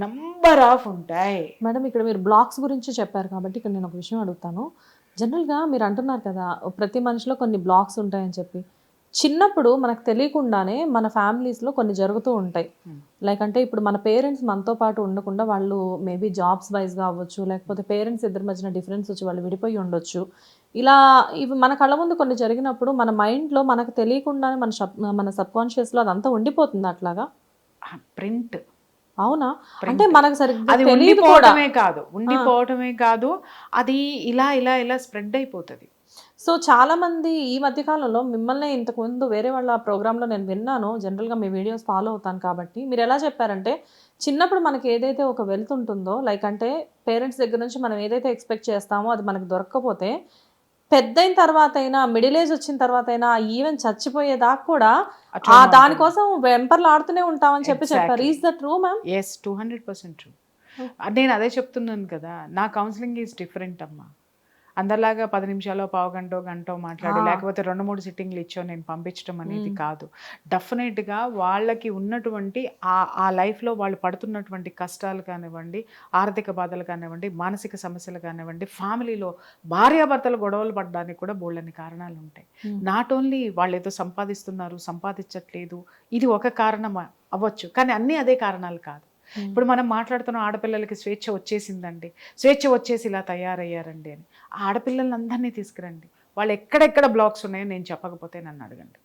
నంబర్ ఆఫ్ ఉంటాయి. మేడం ఇక్కడ మీరు బ్లాక్స్ గురించి చెప్పారు కాబట్టి ఇక్కడ నేను ఒక విషయం అడుగుతాను. జనరల్గా మీరు అంటున్నారు కదా ప్రతి మనిషిలో కొన్ని బ్లాక్స్ ఉంటాయని చెప్పి, చిన్నప్పుడు మనకు తెలియకుండానే మన ఫ్యామిలీస్లో కొన్ని జరుగుతూ ఉంటాయి. లైక్ అంటే ఇప్పుడు మన పేరెంట్స్ మనతో పాటు ఉండకుండా వాళ్ళు మేబీ జాబ్స్ వైజ్గా అవ్వచ్చు, లేకపోతే పేరెంట్స్ ఇద్దరి మధ్యన డిఫరెన్స్ వచ్చి వాళ్ళు విడిపోయి ఉండొచ్చు. ఇలా ఇవి మన కళ్ళ ముందు కొన్ని జరిగినప్పుడు మన మైండ్లో మనకు తెలియకుండానే మన సబ్కాన్షియస్లో అదంతా ఉండిపోతుంది అట్లాగా ప్రింట్. అవునా? అంటే మనకు సరిగ్గా అది ఉండిపోవటమే కాదు, అది ఇలా ఇలా ఇలా స్ప్రెడ్ అయిపోతుంది. సో చాలా మంది ఈ మధ్యకాలంలో మిమ్మల్ని ఇంతకుముందు వేరే వాళ్ళ ప్రోగ్రాంలో నేను విన్నాను, జనరల్గా మీ వీడియోస్ ఫాలో అవుతాను కాబట్టి, మీరు ఎలా చెప్పారంటే చిన్నప్పుడు మనకి ఏదైతే ఒక వెల్త్ ఉంటుందో, లైక్ అంటే పేరెంట్స్ దగ్గర నుంచి మనం ఏదైతే ఎక్స్పెక్ట్ చేస్తామో అది మనకు దొరకకపోతే పెద్దయిన తర్వాత అయినా, మిడిల్ ఏజ్ వచ్చిన తర్వాత అయినా, ఈవెన్ చచ్చిపోయేదాకా కూడా దానికోసం వెంపర్లు ఆడుతూనే ఉంటామని చెప్పారు. Is that true ma'am? Yes, 200% true. నేను అదే చెప్తున్నాను కదా, నా కౌన్సిలింగ్ ఈజ్ డిఫరెంట్ అమ్మా. అందరిలాగా 10 నిమిషాలు, పావు గంట మాట్లాడి లేకపోతే 2-3 సిట్టింగ్లు ఇచ్చో నేను పంపించడం అనేది కాదు. డెఫినెట్గా వాళ్ళకి ఉన్నటువంటి ఆ లైఫ్లో వాళ్ళు పడుతున్నటువంటి కష్టాలు కానివ్వండి, ఆర్థిక బాధలు కానివ్వండి, మానసిక సమస్యలు కానివ్వండి, ఫ్యామిలీలో భార్యాభర్తలు గొడవలు పడడానికి కూడా బోళ్ళని కారణాలు ఉంటాయి. నాట్ ఓన్లీ వాళ్ళు ఏదో సంపాదిస్తున్నారు, సంపాదించట్లేదు, ఇది ఒక కారణం అవ్వచ్చు, కానీ అన్నీ అదే కారణాలు కాదు. ఇప్పుడు మనం మాట్లాడుతున్న ఆడపిల్లలకి స్వేచ్ఛ వచ్చేసిందండి, స్వేచ్ఛ వచ్చేసి ఇలా తయారయ్యారండి అని. ఆ ఆడపిల్లల్ని అందరినీ తీసుకురండి, వాళ్ళు ఎక్కడెక్కడ బ్లాక్స్ ఉన్నాయో నేను చెప్పకపోతే నన్ను అడగండి,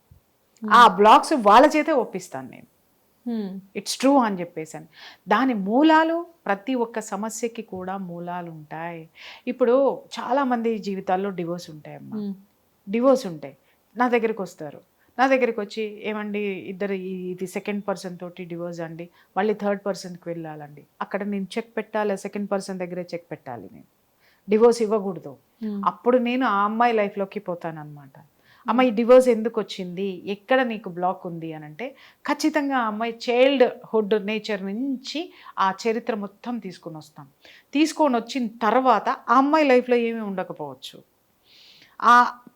ఆ బ్లాక్స్ వాళ్ళ చేతే ఒప్పిస్తాను నేను, ఇట్స్ ట్రూ అని చెప్పేసాను. దాని మూలాలు, ప్రతి ఒక్క సమస్యకి కూడా మూలాలు ఉంటాయి. ఇప్పుడు చాలామంది జీవితాల్లో డివోర్స్ ఉంటాయమ్మా, డివోర్స్ ఉంటాయి, నా దగ్గరికి వస్తారు, నా దగ్గరికి వచ్చి ఏమండి ఇది సెకండ్ పర్సన్ తోటి డివోర్స్ అండి, మళ్ళీ థర్డ్ పర్సన్కి వెళ్ళాలండి, అక్కడ నేను చెక్ పెట్టాలి, సెకండ్ పర్సన్ దగ్గరే చెక్ పెట్టాలి, నేను డివోర్స్ ఇవ్వకూడదు. అప్పుడు నేను ఆ అమ్మాయి లైఫ్లోకి పోతానన్నమాట. అమ్మ ఈ డివోర్స్ ఎందుకు వచ్చింది, ఎక్కడ నీకు బ్లాక్ ఉంది అని అంటే, ఖచ్చితంగా ఆ అమ్మాయి చైల్డ్హుడ్ నేచర్ నుంచి ఆ చరిత్ర మొత్తం తీసుకొని వచ్చిన తర్వాత ఆ అమ్మాయి లైఫ్లో ఏమీ ఉండకపోవచ్చు, ఆ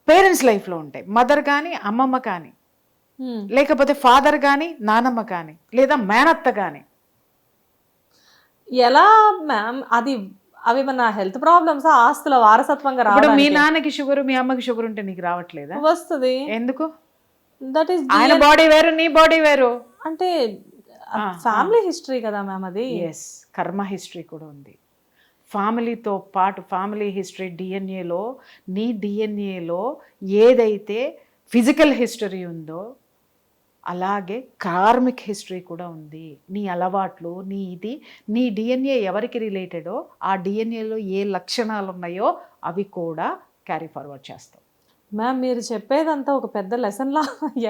పేరెంట్స్ లైఫ్లో ఉంటాయి. మదర్ కానీ, అమ్మమ్మ కానీ, లేకపోతే ఫాదర్ కానీ, నానమ్మ కానీ, లేదా మేనత్త కానీ. ఎలా మ్యామ్ అది అవి మన హెల్త్ ప్రాబ్లమ్స్ ఆస్తుల వారసత్వంగా ఇప్పుడు మీ రావడానికి నాన్నకి షుగర్ మీ అమ్మకి షుగర్ ఉంటే నీకు రావట్లేదా? వస్తుంది. ఎందుకు? దట్ ఈస్ ఆయన బాడీ వేరు నీ బాడీ వేరు. అంటే ఫ్యామిలీ హిస్టరీ కదా మ్యామ్ అది. ఎస్, కర్మ హిస్టరీ కూడా ఉంది. ఫ్యామిలీతో పాటు ఫ్యామిలీ హిస్టరీ డిఎన్ఏలో, నీ డిఎన్ఏలో ఏదైతే ఫిజికల్ హిస్టరీ ఉందో అలాగే కార్మిక్ హిస్టరీ కూడా ఉంది. నీ అలవాట్లు, నీ ఇది, నీ డిఎన్ఏ ఎవరికి రిలేటెడో ఆ డిఎన్ఏలో ఏ లక్షణాలు ఉన్నాయో అవి కూడా క్యారీ ఫార్వర్డ్ చేస్తాం. మ్యామ్ మీరు చెప్పేదంతా ఒక పెద్ద లెసన్ లా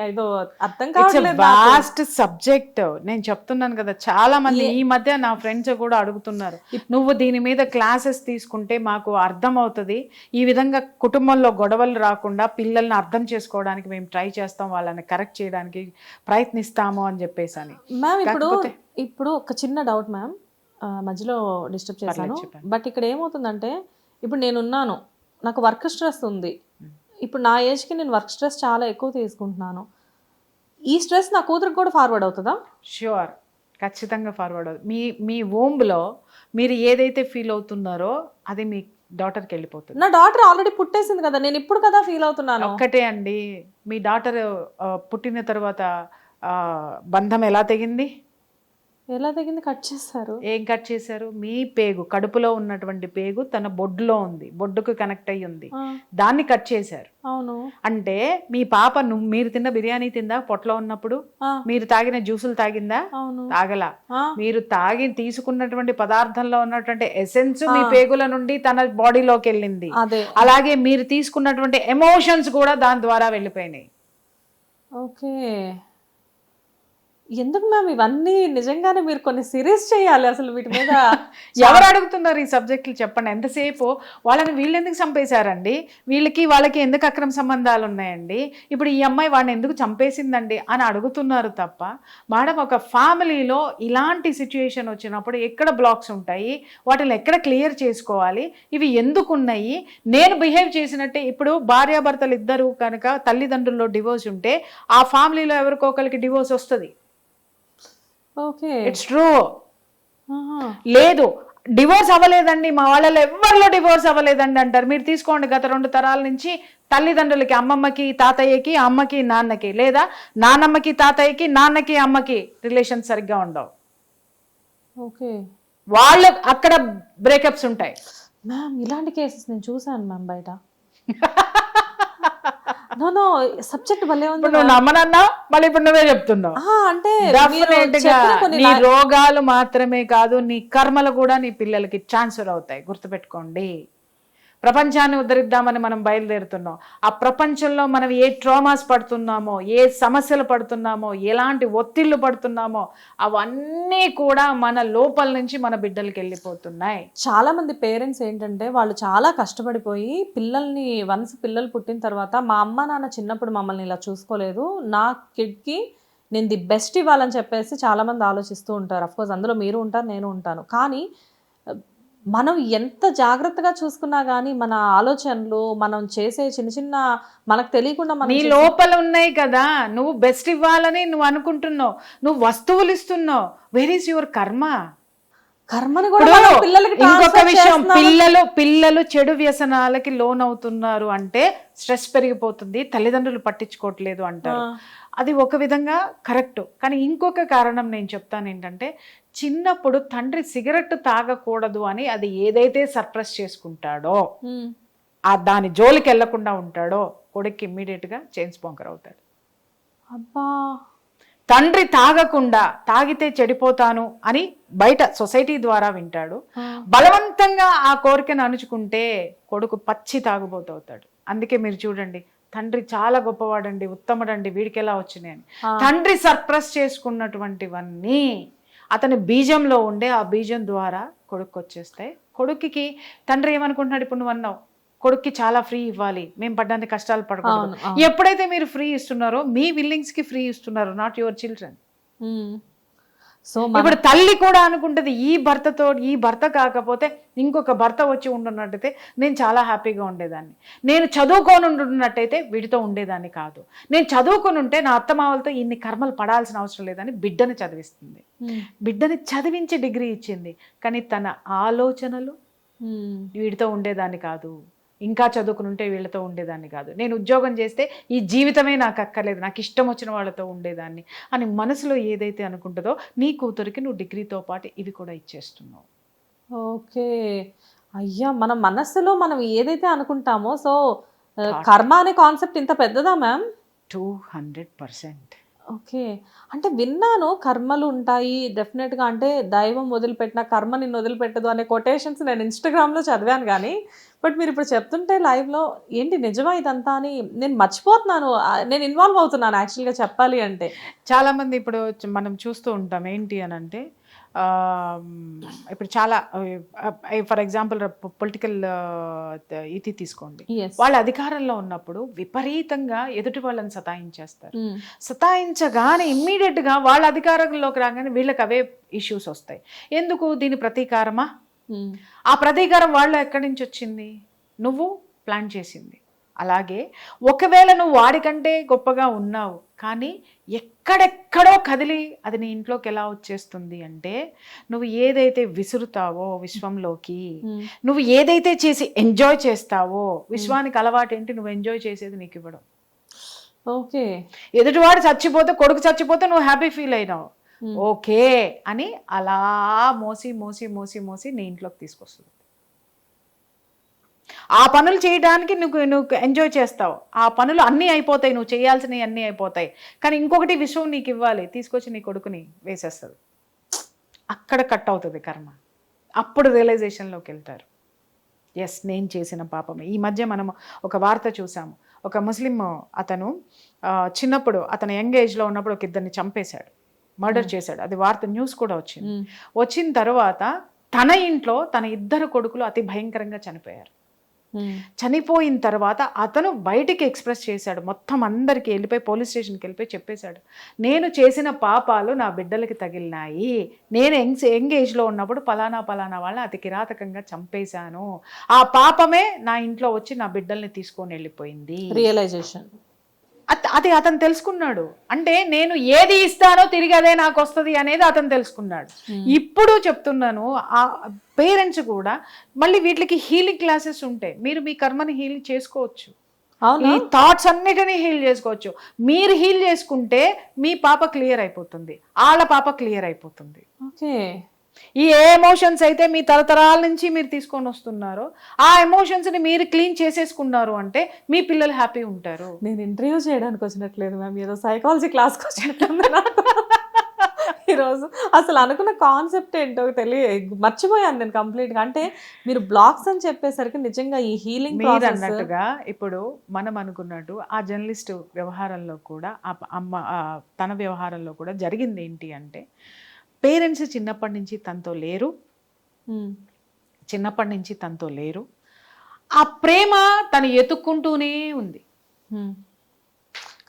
ఏదో అర్థం ఇట్స్ కావట్లేదు. Vast subject. నేను చెప్తున్నాను కదా, చాలా మంది ఈ మధ్య నా ఫ్రెండ్స్ కూడా అడుగుతున్నారు, నువ్వు దీని మీద క్లాసెస్ తీసుకుంటే మాకు అర్థం అవుతుంది, ఈ విధంగా కుటుంబంలో గొడవలు రాకుండా పిల్లల్ని అర్థం చేసుకోవడానికి మేము ట్రై చేస్తాం, వాళ్ళని కరెక్ట్ చేయడానికి ప్రయత్నిస్తాము అని చెప్పేసి అని. మ్యామ్ ఇప్పుడు ఒక చిన్న డౌట్ మ్యామ్, మధ్యలో డిస్టర్బ్ చేశాను. బట్ ఇక్కడ ఏమవుతుందంటే ఇప్పుడు నేనున్నాను, నాకు వర్క్ స్ట్రెస్ ఉంది. ఇప్పుడు నా ఏజ్కి నేను వర్క్ స్ట్రెస్ చాలా ఎక్కువ తీసుకుంటున్నాను. ఈ స్ట్రెస్ నా కూతురికి కూడా ఫార్వర్డ్ అవుతుందా? ష్యూర్, ఖచ్చితంగా ఫార్వర్డ్ అవుతుంది. మీ వోమ్లో మీరు ఏదైతే ఫీల్ అవుతున్నారో అది మీ డాటర్కి వెళ్ళిపోతుంది. నా డాటర్ ఆల్రెడీ పుట్టేసింది కదా, నేను ఇప్పుడు కదా ఫీల్ అవుతున్నాను. ఒక్కటే అండి, మీ డాటర్ పుట్టిన తర్వాత బంధం ఎలా తెగింది? ఎలా తగ్గింది? కట్ చేస్తారు. ఏం కట్ చేశారు? మీ పేగు, కడుపులో ఉన్నటువంటి పేగు తన బొడ్డులో ఉంది, బొడ్డుకు కనెక్ట్ అయ్యి ఉంది, దాన్ని కట్ చేశారు. అవును. అంటే మీ పాప మీరు తిన్న బిర్యానీ తిందా పొట్టలో ఉన్నప్పుడు? మీరు తాగిన జ్యూసులు తాగిందా? తాగలా. మీరు తీసుకున్నటువంటి పదార్థంలో ఉన్నటువంటి ఎసెన్స్ మీ పేగుల నుండి తన బాడీలోకి వెళ్ళింది. అలాగే మీరు తీసుకున్నటువంటి ఎమోషన్స్ కూడా దాని ద్వారా వెళ్ళిపోయినాయి. ఓకే. ఎందుకు మ్యామ్ ఇవన్నీ నిజంగానే మీరు కొన్ని సిరీస్ చేయాలి అసలు వీటి మీద. ఎవరు అడుగుతున్నారు ఈ సబ్జెక్టులు చెప్పండి? ఎంతసేపు వాళ్ళని వీళ్ళు ఎందుకు చంపేశారండి, వాళ్ళకి ఎందుకు అక్రమ సంబంధాలు ఉన్నాయండి, ఇప్పుడు ఈ అమ్మాయి వాడిని ఎందుకు చంపేసిందండి అని అడుగుతున్నారు తప్ప, మేడం ఒక ఫ్యామిలీలో ఇలాంటి సిచ్యుయేషన్ వచ్చినప్పుడు ఎక్కడ బ్లాక్స్ ఉంటాయి, వాటిని ఎక్కడ క్లియర్ చేసుకోవాలి, ఇవి ఎందుకు ఉన్నాయి, నేను బిహేవ్ చేసినట్టే. ఇప్పుడు భార్యాభర్తలు ఇద్దరు కనుక తల్లిదండ్రుల్లో డివోర్స్ ఉంటే ఆ ఫ్యామిలీలో ఎవరికొకరికి డివోర్స్ వస్తుంది. Okay, it's true. లేదు డివోర్స్ అవ్వలేదండి, మా వాళ్ళలో ఎవరిలో డివోర్స్ అవ్వలేదండి అంటారు. మీరు తీసుకోండి, గత 2 తరాల నుంచి తల్లిదండ్రులకి, అమ్మమ్మకి తాతయ్యకి, అమ్మకి నాన్నకి, లేదా నానమ్మకి తాతయ్యకి, నాన్నకి అమ్మకి రిలేషన్స్ సరిగ్గా ఉండవు. ఓకే, వాళ్ళు అక్కడ బ్రేకప్స్ ఉంటాయి. మ్యామ్ ఇలాంటి కేసెస్ నేను చూసాను మ్యామ్ బయట. సబ్జెక్ట్ భలే ఉంది. నువ్వు నమ్మనన్నా మళ్ళీ ఇప్పుడు నువ్వే చెప్తున్నావు. అంటే నీ రోగాలు మాత్రమే కాదు, నీ కర్మలు కూడా నీ పిల్లలకి ట్రాన్స్ఫర్ అవుతాయి. గుర్తుపెట్టుకోండి, ప్రపంచాన్ని ఉద్ధరిద్దామని మనం బయలుదేరుతున్నాం. ఆ ప్రపంచంలో మనం ఏ ట్రామాస్ పడుతున్నామో, ఏ సమస్యలు పడుతున్నామో, ఎలాంటి ఒత్తిళ్లు పడుతున్నామో అవన్నీ కూడా మన లోపల నుంచి మన బిడ్డలకి వెళ్ళిపోతున్నాయి. చాలా మంది పేరెంట్స్ ఏంటంటే వాళ్ళు చాలా కష్టపడిపోయి పిల్లలు పుట్టిన తర్వాత, మా అమ్మ నాన్న చిన్నప్పుడు మమ్మల్ని ఇలా చూసుకోలేదు, నా కిడ్కి నేను ది బెస్ట్ ఇవ్వాలని చెప్పేసి చాలా మంది ఆలోచిస్తూ ఉంటారు. అఫ్కోర్స్ అందులో మీరు ఉంటారు, నేను ఉంటాను. కానీ మనం ఎంత జాగ్రత్తగా చూసుకున్నా కానీ మన ఆలోచనలు, మనం చేసే చిన్న చిన్న మనకు తెలియకుండా నీ లోపల ఉన్నాయి కదా. నువ్వు బెస్ట్ ఇవ్వాలని నువ్వు అనుకుంటున్నావు, నువ్వు వస్తువులు ఇస్తున్నావు. వేర్ ఈస్ యువర్ కర్మ? కర్మని కూడా ఇంకొక విషయం, పిల్లలు చెడు వ్యసనాలకి లోనవుతున్నారు అంటే స్ట్రెస్ పెరిగిపోతుంది, తల్లిదండ్రులు పట్టించుకోవట్లేదు అంటారు. అది ఒక విధంగా కరెక్ట్. కానీ ఇంకొక కారణం నేను చెప్తాను ఏంటంటే, చిన్నప్పుడు తండ్రి సిగరెట్ తాగకూడదు అని అది ఏదైతే సర్ప్రెస్ చేసుకుంటాడో, దాని జోలికి వెళ్లకుండా ఉంటాడో, కొడుకు ఇమ్మీడియట్గా చైన్ స్మోకర్ అవుతాడు. అబ్బా, తండ్రి తాగకుండా, తాగితే చెడిపోతాను అని బయట సొసైటీ ద్వారా వింటాడు, బలవంతంగా ఆ కోరికను అణుచుకుంటే కొడుకు పచ్చి తాగుబోతవుతాడు. అందుకే మీరు చూడండి, తండ్రి చాలా గొప్పవాడండి, ఉత్తముడండి, వీడికి ఎలా వచ్చినాయని తండ్రి సర్ప్రెస్ చేసుకున్నటువంటివన్నీ అతని బీజంలో ఉండే ఆ బీజం ద్వారా కొడుకు వచ్చేస్తాయి. కొడుకుకి తండ్రి ఏమనుకుంటున్నాడు, ఇప్పుడు నువ్వు అన్నావు కొడుక్కి చాలా ఫ్రీ ఇవ్వాలి, మేము పడ్డానికి కష్టాలు పడకూడదు. ఎప్పుడైతే మీరు ఫ్రీ ఇస్తున్నారో మీ విల్లింగ్స్ కి ఫ్రీ ఇస్తున్నారు, నాట్ యువర్ చిల్డ్రన్. సో ఇప్పుడు తల్లి కూడా అనుకుంటుంది, ఈ భర్త కాకపోతే ఇంకొక భర్త వచ్చి ఉండున్నట్టయితే నేను చాలా హ్యాపీగా ఉండేదాన్ని, నేను చదువుకొని ఉండున్నట్టయితే వీడితో ఉండేదాన్ని కాదు, నేను చదువుకొని ఉంటే నా అత్తమావలతో ఇన్ని కర్మలు పడాల్సిన అవసరం లేదని బిడ్డని చదివిస్తుంది. బిడ్డని చదివించి డిగ్రీ ఇచ్చింది, కానీ తన ఆలోచనలు, వీడితో ఉండేదాన్ని కాదు, ఇంకా చదువుకుని వీళ్ళతో ఉండేదాన్ని కాదు, నేను ఉద్యోగం చేస్తే ఈ జీవితమే నాకు అక్కర్లేదు, నాకు ఇష్టం వచ్చిన వాళ్ళతో ఉండేదాన్ని అని మనసులో ఏదైతే అనుకుంటుందో నీ కూతురికి నువ్వు డిగ్రీతో పాటు ఇవి కూడా ఇచ్చేస్తున్నావు. ఓకే. అయ్యా, మన మనస్సులో మనం ఏదైతే అనుకుంటామో, సో కర్మ అనే కాన్సెప్ట్ ఇంత పెద్దదా మ్యామ్? 200%. ఓకే. అంటే విన్నాను కర్మలు ఉంటాయి డెఫినెట్గా, అంటే దైవం వదిలిపెట్టిన కర్మ నిన్ను వదిలిపెట్టదు అనే కొటేషన్స్ నేను ఇన్స్టాగ్రామ్లో చదివాను. కానీ బట్ మీరు ఇప్పుడు చెప్తుంటే లైవ్లో ఏంటి నిజమా ఇదంతా అని నేను మర్చిపోతున్నాను. నేను ఇన్వాల్వ్ అవుతున్నాను యాక్చువల్గా చెప్పాలి అంటే. చాలామంది ఇప్పుడు మనం చూస్తూ ఉంటాం ఏంటి అని అంటే ఇప్పుడు చాలా ఫర్ ఎగ్జాంపుల్ పొలిటికల్ ఇది తీసుకోండి, వాళ్ళ అధికారంలో ఉన్నప్పుడు విపరీతంగా ఎదుటి వాళ్ళని సతాయించేస్తారు. సతాయించగానే ఇమ్మీడియట్గా వాళ్ళ అధికారంలోకి రాగానే వీళ్ళకి అవే ఇష్యూస్ వస్తాయి. ఎందుకు? దీని ప్రతీకారమా? ఆ ప్రతీకారం వాళ్ళు ఎక్కడి నుంచి వచ్చింది? నువ్వు ప్లాన్ చేసింది. అలాగే ఒకవేళ నువ్వు వాడికంటే గొప్పగా ఉన్నావు కానీ ఎక్కడెక్కడో కదిలి అది నీ ఇంట్లోకి ఎలా వచ్చేస్తుంది అంటే, నువ్వు ఏదైతే విసురుతావో విశ్వంలోకి, నువ్వు ఏదైతే చేసి ఎంజాయ్ చేస్తావో, విశ్వానికి అలవాటు ఏంటి? నువ్వు ఎంజాయ్ చేసేది నీకు ఇవ్వడం. ఓకే. ఎదుటివాడు చచ్చిపోతే, కొడుకు చచ్చిపోతే నువ్వు హ్యాపీ ఫీల్ అయినావు, ఓకే అని అలా మోసి మోసి మోసి మోసి నీ ఇంట్లోకి తీసుకొస్తుంది. ఆ పనులు చేయడానికి నువ్వు ఎంజాయ్ చేస్తావు, ఆ పనులు అన్నీ అయిపోతాయి, నువ్వు చేయాల్సినవి అన్నీ అయిపోతాయి, కానీ ఇంకొకటి విషయం నీకు ఇవ్వాలి, తీసుకొచ్చి నీ కొడుకుని వేసేస్తుంది. అక్కడ కట్ అవుతుంది కర్మ. అప్పుడు రియలైజేషన్లోకి వెళ్తారు, ఎస్ నేను చేసిన పాపమే. ఈ మధ్య మనం ఒక వార్త చూసాము, ఒక ముస్లిం అతను చిన్నప్పుడు అతను యంగ్ ఏజ్లో ఉన్నప్పుడు ఒక ఇద్దరిని చంపేశాడు, మర్డర్ చేశాడు. అది వార్త న్యూస్ కూడా వచ్చింది. వచ్చిన తర్వాత తన ఇంట్లో తన ఇద్దరు కొడుకులు అతి భయంకరంగా చనిపోయారు. చనిపోయిన తర్వాత అతను బయటికి ఎక్స్ప్రెస్ చేశాడు, మొత్తం అందరికి వెళ్ళిపోయి పోలీస్ స్టేషన్కి వెళ్ళిపోయి చెప్పేశాడు, నేను చేసిన పాపాలు నా బిడ్డలకి తగిలినాయి, నేను యంగ్ ఏజ్లో ఉన్నప్పుడు పలానా పలానా వాళ్ళని అతి కిరాతకంగా చంపేశాను, ఆ పాపమే నా ఇంట్లో వచ్చి నా బిడ్డల్ని తీసుకొని వెళ్ళిపోయింది. రియలైజేషన్ అది అతను తెలుసుకున్నాడు. అంటే నేను ఏది ఇస్తానో తిరిగి అదే నాకు వస్తుంది అనేది అతను తెలుసుకున్నాడు. ఇప్పుడు చెప్తున్నాను, ఆ పేరెంట్స్ కూడా మళ్ళీ వీటికి హీలింగ్ క్లాసెస్ ఉంటాయి. మీరు మీ కర్మని హీల్ చేసుకోవచ్చు, ఈ థాట్స్ అన్నిటినీ హీల్ చేసుకోవచ్చు. మీరు హీల్ చేసుకుంటే మీ పాప క్లియర్ అయిపోతుంది, వాళ్ళ పాప క్లియర్ అయిపోతుంది. ఓకే. ఈ ఏ ఎమోషన్స్ అయితే మీ తరతరాల నుంచి మీరు తీసుకొని వస్తున్నారో ఆ ఎమోషన్స్ని మీరు క్లీన్ చేసేసుకున్నారు అంటే మీ పిల్లలు హ్యాపీ ఉంటారు. నేను ఇంటర్వ్యూ చేయడానికి వచ్చినట్లేదు మ్యామ్, ఏదో సైకాలజీ క్లాస్కి వచ్చినట్టుంది నాకు ఈరోజు. అసలు అనుకున్న కాన్సెప్ట్ ఏంటో మర్చిపోయాను నేను కంప్లీట్గా. అంటే మీరు బ్లాగ్స్ అని చెప్పేసరికి నిజంగా ఈ హీలింగ్ మీరు అన్నట్టుగా ఇప్పుడు మనం అనుకున్నట్టు ఆ జర్నలిస్ట్ వ్యవహారంలో కూడా ఆ అమ్మ తన వ్యవహారంలో కూడా జరిగింది ఏంటి అంటే, పేరెంట్స్ చిన్నప్పటి నుంచి తనతో లేరు, ఆ ప్రేమ తను ఎత్తుక్కుంటూనే ఉంది.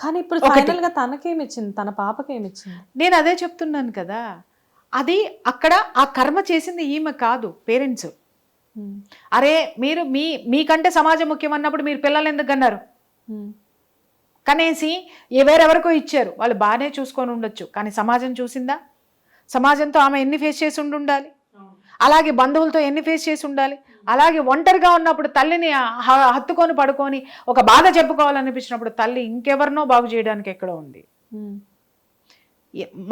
కానీ ఇప్పుడు ఫైనల్గా తనకేమిచ్చింది, తన పాపకేమిచ్చింది? నేను అదే చెప్తున్నాను కదా, అది అక్కడ ఆ కర్మ చేసింది ఈమె కాదు, పేరెంట్స్. అరే మీరు మీకంటే సమాజం ముఖ్యం అన్నప్పుడు మీరు పిల్లలు ఎందుకు అన్నారు? కనేసి వేరెవరికో ఇచ్చారు, వాళ్ళు బాగానే చూసుకొని ఉండొచ్చు, కానీ సమాజం చూసిందా? సమాజంతో ఆమె ఎన్ని ఫేస్ చేసి ఉండాలి, అలాగే బంధువులతో ఎన్ని ఫేస్ చేసి ఉండాలి, అలాగే ఒంటరిగా ఉన్నప్పుడు తల్లిని హత్తుకొని పడుకొని ఒక బాధ చెప్పుకోవాలనిపించినప్పుడు తల్లి ఇంకెవరినో బాగు చేయడానికి ఎక్కడో ఉంది.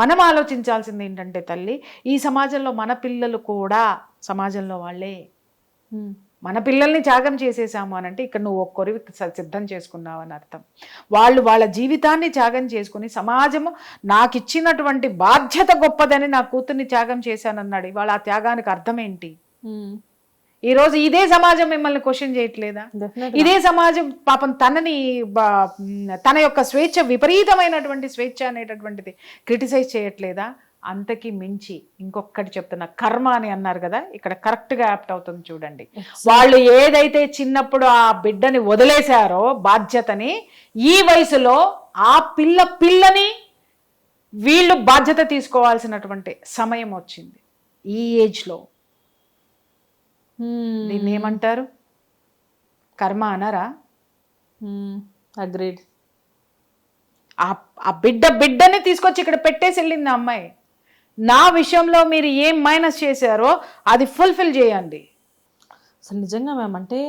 మనం ఆలోచించాల్సింది ఏంటంటే, తల్లి ఈ సమాజంలో మన పిల్లలు కూడా సమాజంలో వాళ్ళే. మన పిల్లల్ని త్యాగం చేసేసాము అని అంటే ఇక్కడ నువ్వు ఒక్కొరివి సిద్ధం చేసుకున్నావు అని అర్థం. వాళ్ళు వాళ్ళ జీవితాన్ని త్యాగం చేసుకుని సమాజము నాకు ఇచ్చినటువంటి బాధ్యత గొప్పదని నా కూతుర్ని త్యాగం చేశానన్నాడు. ఇవాళ ఆ త్యాగానికి అర్థం ఏంటి? ఈరోజు ఇదే సమాజం మిమ్మల్ని క్వశ్చన్ చేయట్లేదా? ఇదే సమాజం పాపం తన యొక్క స్వేచ్ఛ, విపరీతమైనటువంటి స్వేచ్ఛ అనేటటువంటిది క్రిటిసైజ్ చేయట్లేదా? అంతకి మించి ఇంకొకటి చెప్తున్నా, కర్మ అని అన్నారు కదా, ఇక్కడ కరెక్ట్గా యాప్ట్ అవుతుంది చూడండి. వాళ్ళు ఏదైతే చిన్నప్పుడు ఆ బిడ్డని వదిలేశారో బాధ్యతని, ఈ వయసులో ఆ పిల్లని వీళ్ళు బాధ్యత తీసుకోవాల్సినటువంటి సమయం వచ్చింది ఈ ఏజ్లో. దీన్ని ఏమంటారు? కర్మ అనరా? అగ్రీడ్. ఆ బిడ్డని తీసుకొచ్చి ఇక్కడ పెట్టేసి వెళ్ళింది ఆ అమ్మాయి. నా విషయంలో మీరు ఏం మైనస్ చేశారో అది ఫుల్ఫిల్ చేయండి. అసలు నిజంగా మ్యామ్ అంటే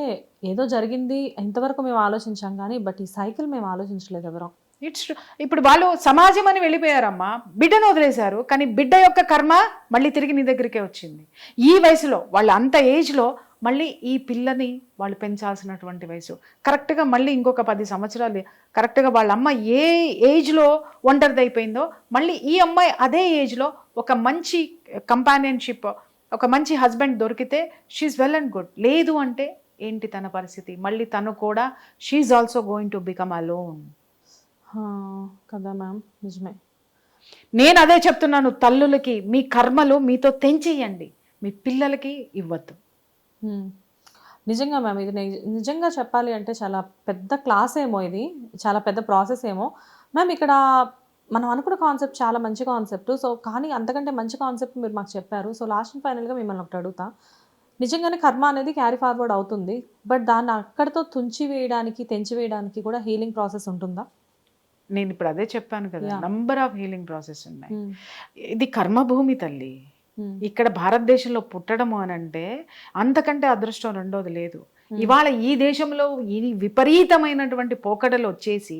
ఏదో జరిగింది ఇంతవరకు మేము ఆలోచించాం కానీ బట్ ఈ సైకిల్ మేము ఆలోచించలేదు ఎవరం. ఇట్స్ ఇప్పుడు వాళ్ళు సమాజం అని వెళ్ళిపోయారమ్మా, బిడ్డను వదిలేశారు, కానీ బిడ్డ యొక్క కర్మ మళ్ళీ తిరిగి నీ దగ్గరికే వచ్చింది. ఈ వయసులో వాళ్ళు అంత ఏజ్లో మళ్ళీ ఈ పిల్లని వాళ్ళు పెంచాల్సినటువంటి వయసు. కరెక్ట్గా మళ్ళీ ఇంకొక 10 సంవత్సరాలు కరెక్ట్గా వాళ్ళ అమ్మ ఏ ఏజ్లో ఒంటరిదైపోయిందో మళ్ళీ ఈ అమ్మాయి అదే ఏజ్లో ఒక మంచి కంపానియన్షిప్, ఒక మంచి హస్బెండ్ దొరికితే షీఈ్ వెల్ అండ్ గుడ్. లేదు అంటే ఏంటి తన పరిస్థితి? మళ్ళీ తను కూడా she also going to become alone కదా మ్యామ్, నిజమే. నేను అదే చెప్తున్నాను తల్లులకి, మీ కర్మలు మీతో తెంచేయండి, మీ పిల్లలకి ఇవ్వద్దు. నిజంగా మ్యామ్ ఇది నిజంగా చెప్పాలి అంటే చాలా పెద్ద క్లాస్ ఏమో, ఇది చాలా పెద్ద ప్రాసెస్ ఏమో మ్యామ్. ఇక్కడ మనం అనుకున్న కాన్సెప్ట్ చాలా మంచి కాన్సెప్ట్. సో కానీ అంతకంటే మంచి కాన్సెప్ట్ మీరు మాకు చెప్పారు. సో లాస్ట్ అండ్ ఫైనల్గా మిమ్మల్ని ఒకటి అడుగుతా, నిజంగానే కర్మ అనేది క్యారీ ఫార్వర్డ్ అవుతుంది, బట్ దాన్ని అక్కడితో తుంచి వేయడానికి తెంచి వేయడానికి కూడా హీలింగ్ ప్రాసెస్ ఉంటుందా? నేను ఇప్పుడు అదే చెప్పాను కదా, నంబర్ ఆఫ్ హీలింగ్ ప్రాసెస్ ఉన్నాయి. ఇది కర్మభూమి తల్లి. ఇక్కడ భారతదేశంలో పుట్టడము అని అంటే అంతకంటే అదృష్టం రెండోది లేదు. ఇవాళ ఈ దేశంలో ఈ విపరీతమైనటువంటి పోకడలు వచ్చేసి,